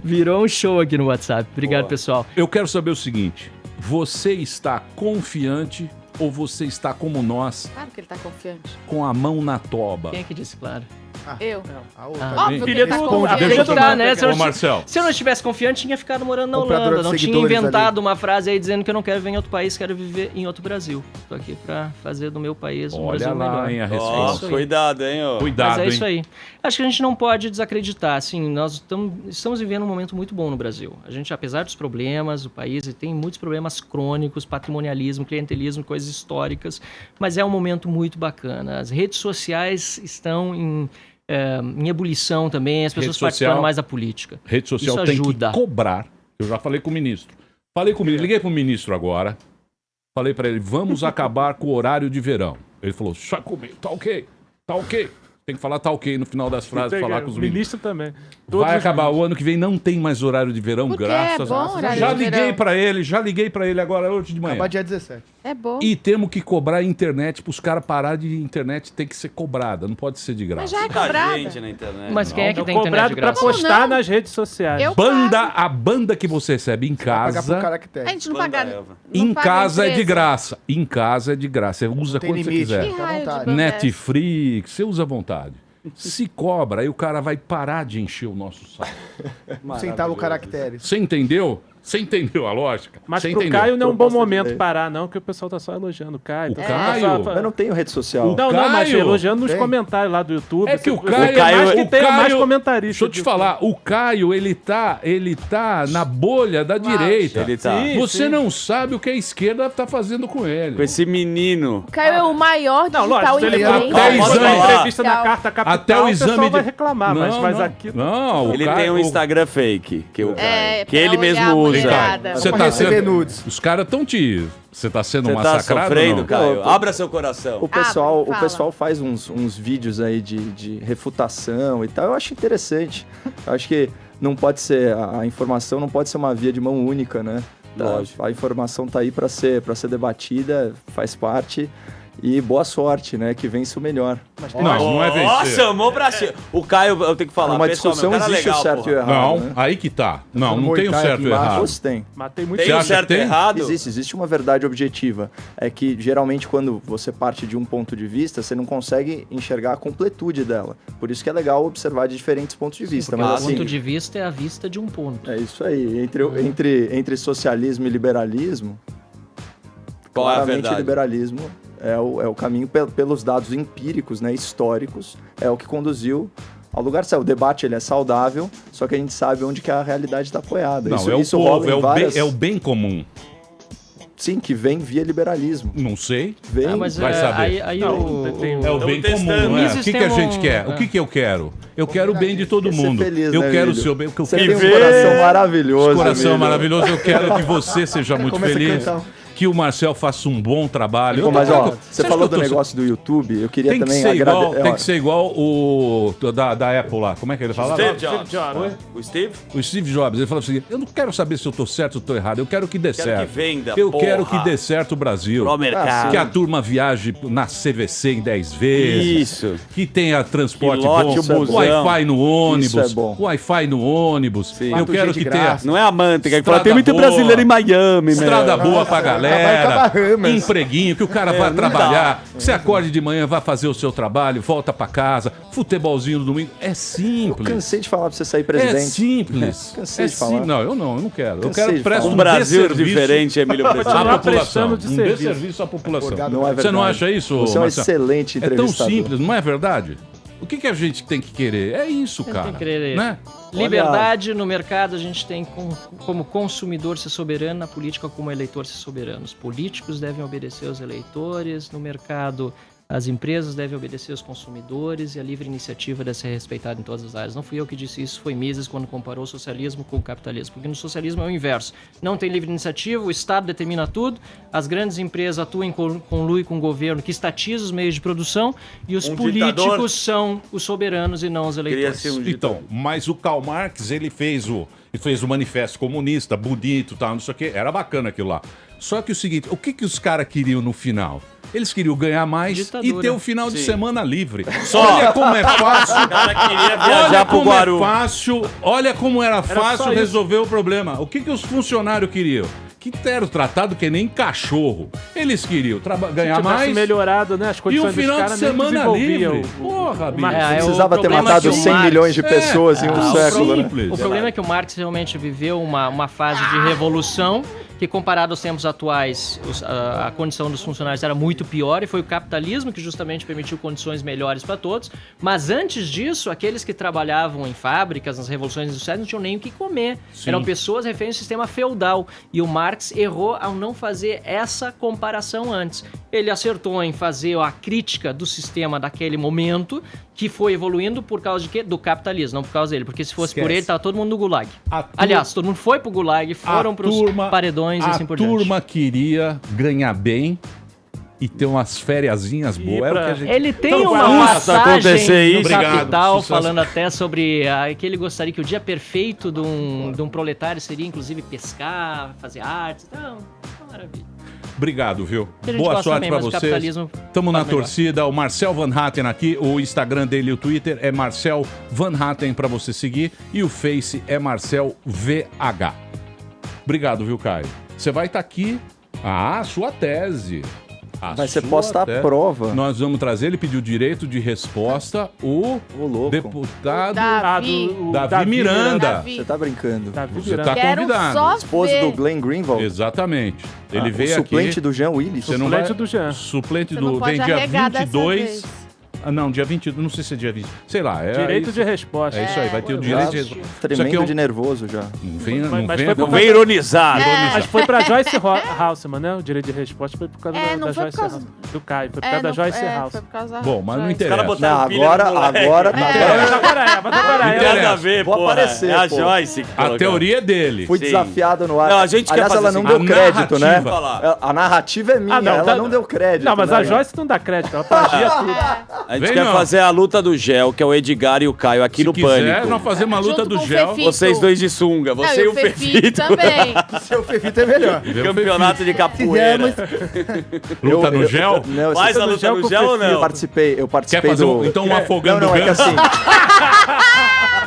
Virou um show aqui no WhatsApp. Obrigado, Boa. pessoal. Eu quero saber o seguinte: você está confiante ou você está como nós, Claro que ele tá confiante. com a mão na toba? Quem é que disse, claro? Eu. A outra. Óbvio que Filha ele tá do- confiante. Tem que tá, né? Ô, Marcel. Se eu não estivesse confiante, tinha ficado morando na Compradora Holanda. de Não tinha seguidores inventado uma frase aí dizendo que eu não quero viver em outro país, quero viver em outro Brasil. Tô aqui pra fazer do meu país um Olha Brasil lá, melhor. hein, a Ó, resposta. cuidado, hein, ô. Cuidado, Mas é hein? isso aí. Acho que a gente não pode desacreditar. Assim, nós estamos vivendo um momento muito bom no Brasil. A gente, apesar dos problemas, o país tem muitos problemas crônicos, patrimonialismo, clientelismo, coisas históricas, mas é um momento muito bacana. As redes sociais estão em ebulição também, as pessoas Rede social- participando mais da política. Rede social Isso tem ajuda. que cobrar. Eu já falei com o ministro. Liguei pro ministro agora. Falei para ele, vamos acabar com o horário de verão. Ele falou, só comigo, tá ok. Tem que falar tá ok no final das frases, falar com os ministros. Ministro também. Todos Vai os acabar ministros. o ano que vem, não tem mais horário de verão, Porque graças é bom a Deus. horário Já de liguei verão. pra ele agora hoje de manhã. Acabar dia 17. É bom. E temos que cobrar a internet pros caras parar de internet, tem que ser cobrada, não pode ser de graça. Mas já é Muita cobrada. gente na internet. Mas quem é que É tem internet de cobrado pra graça? postar não? nas redes sociais. Eu A banda que você recebe em Pagar por casa, caractere. A gente não Banda paga. Eva. não em paga casa é de empresa. graça. Em casa é de graça. Você usa Tem quando você limite. quiser. Que raio de vontade. banda é essa? Netflix, você usa à vontade. Se cobra, aí o cara vai parar de encher o nosso saco. Um centavo caractere. Você entendeu? Você entendeu a lógica? Mas Você pro entendeu? Caio não é um bom Proposta de momento lei. parar, não, que o pessoal tá só elogiando o Caio. O Tá Caio? só- Eu não tenho rede social. O Não, mas Caio? elogiando nos Tem. comentários lá do YouTube. É que o Você- Caio, você mais que o tem mais Caio- comentarista. Deixa eu te disso. falar, o Caio, ele tá na bolha da direita. Ele tá. Sim. Você não sabe o que a esquerda tá fazendo com ele. Com esse menino. O Caio é o maior Não, digital lógico, se ele influencer. até for exame- uma entrevista na Social. Carta Capital, Até o exame pessoal vai de- reclamar, mas aqui... Não, o Ele Caio- tem um Instagram fake. Que, o Caio, É, que ele pra mesmo olhar a usa. Obrigada. Você tá sendo... Os caras estão te... Você tá sendo massacrado sofrendo, ou não? Caio? Abra seu coração. O pessoal faz uns vídeos aí de refutação e tal. Eu acho interessante. Eu acho que não pode ser... A informação não pode ser uma via de mão única, né? A informação tá aí para ser debatida, faz parte... E boa sorte, né? Que vence o melhor. Não é vencer. Nossa, chamou pra cima. O Caio, eu tenho que falar. Uma discussão existe o certo e o errado. Não, né? aí que tá. Não tem o certo e o errado. Tem. Matei muito Tem o certo e errado? Existe uma verdade objetiva. É que, geralmente, quando você parte de um ponto de vista, você não consegue enxergar a completude dela. Por isso que é legal observar de diferentes pontos de vista. Mas, o ponto de vista é a vista de um ponto. É isso aí. Entre socialismo e liberalismo, qual é a claramente verdade? Liberalismo é o caminho pelos dados empíricos, né, históricos, é o que conduziu ao lugar certo. O debate ele é saudável, só que a gente sabe onde que a realidade está apoiada. Não, Isso rola em várias... é o bem comum. Sim, que vem via liberalismo. Não sei. Vem, mas vai saber. aí é o bem comum, não é? O que a gente quer? O que eu quero? Eu quero o bem de todo mundo. Feliz, eu né, quero o Emílio? seu bem. Você tem um coração maravilhoso. Coração Emílio. maravilhoso. Eu quero que você seja muito feliz. Que o Marcel faça um bom trabalho. Mas, você falou do negócio do YouTube, eu queria também agradecer. Tem que ser igual o da Apple lá. Como é que ele falava? Steve Jobs. O Steve? O Steve Jobs. Ele falou assim: eu não quero saber se eu tô certo ou tô errado. Eu quero que dê certo. Que venda, eu quero que dê certo o Brasil. Pro mercado. Que a turma viaje na CVC em 10 vezes. Isso. Que tenha transporte Pilote bom. Wi-Fi no ônibus. Isso é bom. Wi-fi no ônibus. Eu quero que tenha. Não é a manteiga que fala, tem muito brasileiro em Miami, Estrada boa pra galera. Empreguinho, que o cara vai trabalhar, que você acorde de manhã, vai fazer o seu trabalho, volta pra casa, futebolzinho no domingo. É simples. Eu cansei de falar pra você sair presidente. É simples. Cansei de falar. Não, eu não quero. Eu Cansei quero de prestar falar. um Brasil desserviço diferente, Emílio Presidente. à população. de Um serviço. desserviço à população. Não é verdade. Você não acha isso, Você é um Marcelo? excelente É tão entrevistador. simples, não é verdade? O que a gente tem que querer? É isso, cara. Tem que querer. Né? Liberdade no mercado, a gente tem como consumidor ser soberano, na política como eleitor ser soberano. Os políticos devem obedecer aos eleitores, no mercado as empresas devem obedecer aos consumidores e a livre iniciativa deve ser respeitada em todas as áreas. Não fui eu que disse isso, foi Mises quando comparou o socialismo com o capitalismo. Porque no socialismo é o inverso. Não tem livre iniciativa, o Estado determina tudo, as grandes empresas atuam em conluio com o governo que estatiza os meios de produção e os políticos ditador. São os soberanos e não os eleitores. Então, mas o Karl Marx, ele fez o manifesto comunista, bonito, tal, não sei o quê. Era bacana aquilo lá. Só que o seguinte, o que os caras queriam no final? Eles queriam ganhar mais Ditadura. e ter o final de semana livre. Só. Olha como é fácil. O cara queria viajar pro Guaru. Olha como era fácil só isso. resolver o problema. O que os funcionários queriam? Que eram tratados que nem cachorro. Eles queriam ganhar mais melhorado, né? As e condições um final de dos caras nem semana desenvolviam livre. Porra, bicho. Não precisava ter matado 100 milhões de pessoas em um século, né? O problema é que o Marx realmente viveu uma fase de revolução que, comparado aos tempos atuais, a condição dos funcionários era muito pior e foi o capitalismo que justamente permitiu condições melhores para todos. Mas antes disso, aqueles que trabalhavam em fábricas, nas revoluções industriais, não tinham nem o que comer. Sim. Eram pessoas referentes ao sistema feudal. E o Marx errou ao não fazer essa comparação antes. Ele acertou em fazer a crítica do sistema daquele momento, que foi evoluindo por causa de quê? Do capitalismo, não por causa dele. Porque se fosse por ele, tava todo mundo no Gulag. Aliás, todo mundo foi pro Gulag, foram pros paredões e assim por diante. A turma queria ganhar bem e ter umas fériasinhas boas. É o que a gente... Ele tem Então, uma faça passagem acontecer no isso. Obrigado, Capital sucesso. falando até sobre que ele gostaria que o dia perfeito de um proletário seria, inclusive, pescar, fazer artes. Então, maravilha. Obrigado, viu? A gente Boa gosta sorte também, pra mas o vocês. capitalismo Tamo na faz melhor. torcida. O Marcel Van Hatten aqui. O Instagram dele e o Twitter é Marcel Van Hatten pra você seguir. E o Face é Marcel VH. Obrigado, viu, Caio? Você vai estar aqui. Sua tese. Vai ser posta à prova. Nós vamos trazer, ele pediu direito de resposta, o deputado Davi Miranda. Você tá brincando. Você tá convidado. Esposo do Glenn Greenwald. Exatamente. Ele veio o suplente aqui. do Jean Willis. Você não vai... do Jean. Suplente Você não do... pode Vem dia arregar dessa 22. vez. Não, dia 20, não sei se é dia 20. Sei lá. Direito de resposta. É isso aí, vai ter o direito de resposta. Tremendo de nervoso já. Não vem ironizar. Mas foi pra Joyce Halseman, né? O direito de resposta foi por causa da Joyce Halseman. Do Caio, foi por causa da Joyce Halseman. Bom, mas não interessa. Agora. Nada a ver, Vou porra. aparecer, É a pô. Joyce que A colocou. teoria é dele. Fui desafiado no ar. Não, a gente quer Aliás, fazer ela não assim, deu crédito, né? narrativa. A narrativa é minha, ela não deu crédito. Não, mas né? a Joyce não dá crédito, ela plagia tudo. A gente quer fazer a luta do gel, que é o Edgar e o Caio aqui no Pânico. nós fazemos a luta do gel. Vocês dois de sunga, você e o Fefito. também. Seu Fefito é melhor. Campeonato de capoeira. Luta no gel? Não, Faz a luta no gel ou não? Eu participei Quer fazer então um afogando Não, é que ganso? assim...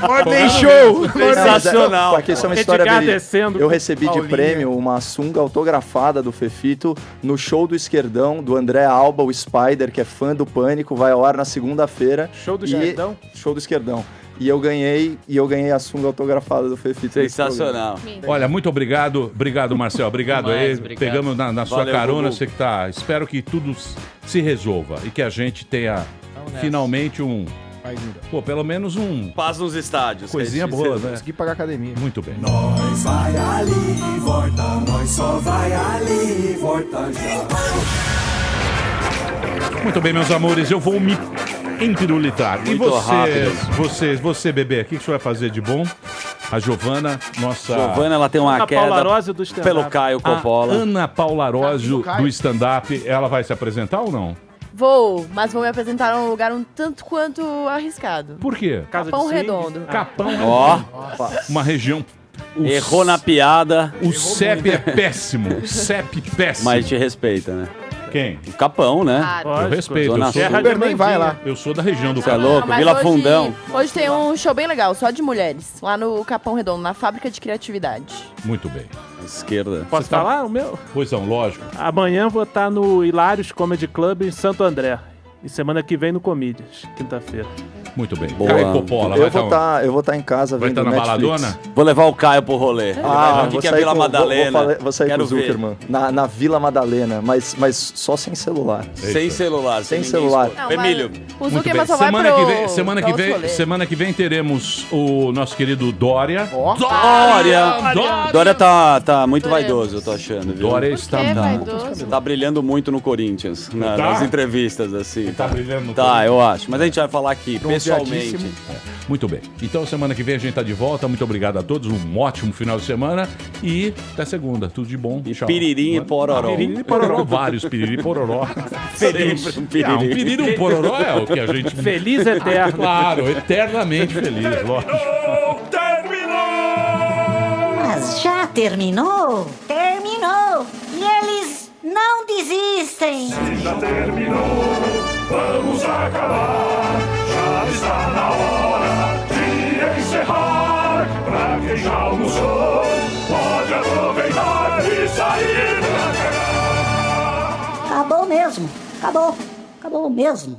Ordem show! Sensacional. Porque isso é uma história Edgar verídica. descendo. Eu recebi de Paulinha. prêmio uma sunga autografada do Fefito no show do Esquerdão, do André Alba, o Spider, que é fã do Pânico, vai ao ar na segunda-feira. Show do Esquerdão? Show do Esquerdão. E eu ganhei a sunga autografada do Fefito. Sensacional. Olha, muito obrigado. Obrigado, Marcel. Obrigado aí. Obrigado. Pegamos na sua Valeu, carona, Gugu. você que tá. Espero que tudo se resolva e que a gente tenha finalmente Pô, pelo menos Paz nos estádios. coisinha boa, né? Consegui pagar a academia. Muito bem. Nós vai ali e volta, nós só vai ali e volta já. Muito bem, meus amores, eu vou me empirulitar. E Muito rápido. você, bebê, o que você vai fazer de bom? A Giovana, nossa... Giovana, ela tem uma Ana queda Paula Arósio do stand-up. pelo Caio Coppola. Ana Paula Arósio, Caio. do stand-up, ela vai se apresentar ou não? Vou, mas vou me apresentar num lugar um tanto quanto arriscado. Por quê? Casa Capão de swing. Redondo. Capão, Ó, uma região... errou na piada, O CEP é péssimo. O CEP péssimo. mas te respeita, né? Quem? O Capão, né? Claro. Eu Lógico. respeito. Zona Eu sou, Sul. Terra de Superman vai lá. eu sou da região do Você é Capão. louco? Mas Vila hoje- Fundão. Hoje tem um show bem legal, só de mulheres, lá no Capão Redondo, na Fábrica de Criatividade. Muito bem. Esquerda. Posso falar o meu? Pois não, lógico. Amanhã vou estar no Hilários Comedy Club em Santo André. E semana que vem no Comedians, quinta-feira. Muito bem. Boa. Caio Coppola, Eu vou estar em casa vai vendo estar na Netflix. baladona? Vou levar o Caio pro rolê. Ah, o vou que é sair Vila com- Madalena? Vou sair com Quero o ver. Zuckerman. Na Vila Madalena, mas só sem celular. Sem celular. Sem ninguém celular. expor. Não, mas Emílio. O Muito bem. Zuckerman só vai Semana pro... que vem, semana pra que outro vem, rolê. semana que vem teremos o nosso querido Dória. Dória tá muito vaidoso, eu tô achando, viu? Dória está Que vaidoso. Tá brilhando muito no Corinthians, Tá? nas entrevistas, assim. Tá brilhando no Tá, Corinthians. eu acho. Mas a gente vai falar aqui, pessoalmente. Bronzeadíssimo. Muito bem. Então, semana que vem a gente tá de volta. Muito obrigado a todos. Um ótimo final de semana. E até segunda. Tudo de bom. E Tchau. piririm e pororó. Piriri e pororó. Vários piriri e pororó. Sempre um piriri. Um piriri e um pororó é o que a gente... Feliz eterno. Claro, eternamente feliz, lógico. Mas já terminou? Terminou! E eles não desistem! Já terminou, vamos acabar. Já está na hora de encerrar. Pra quem já almoçou, pode aproveitar e sair pra cá. Acabou mesmo! Acabou! Acabou mesmo!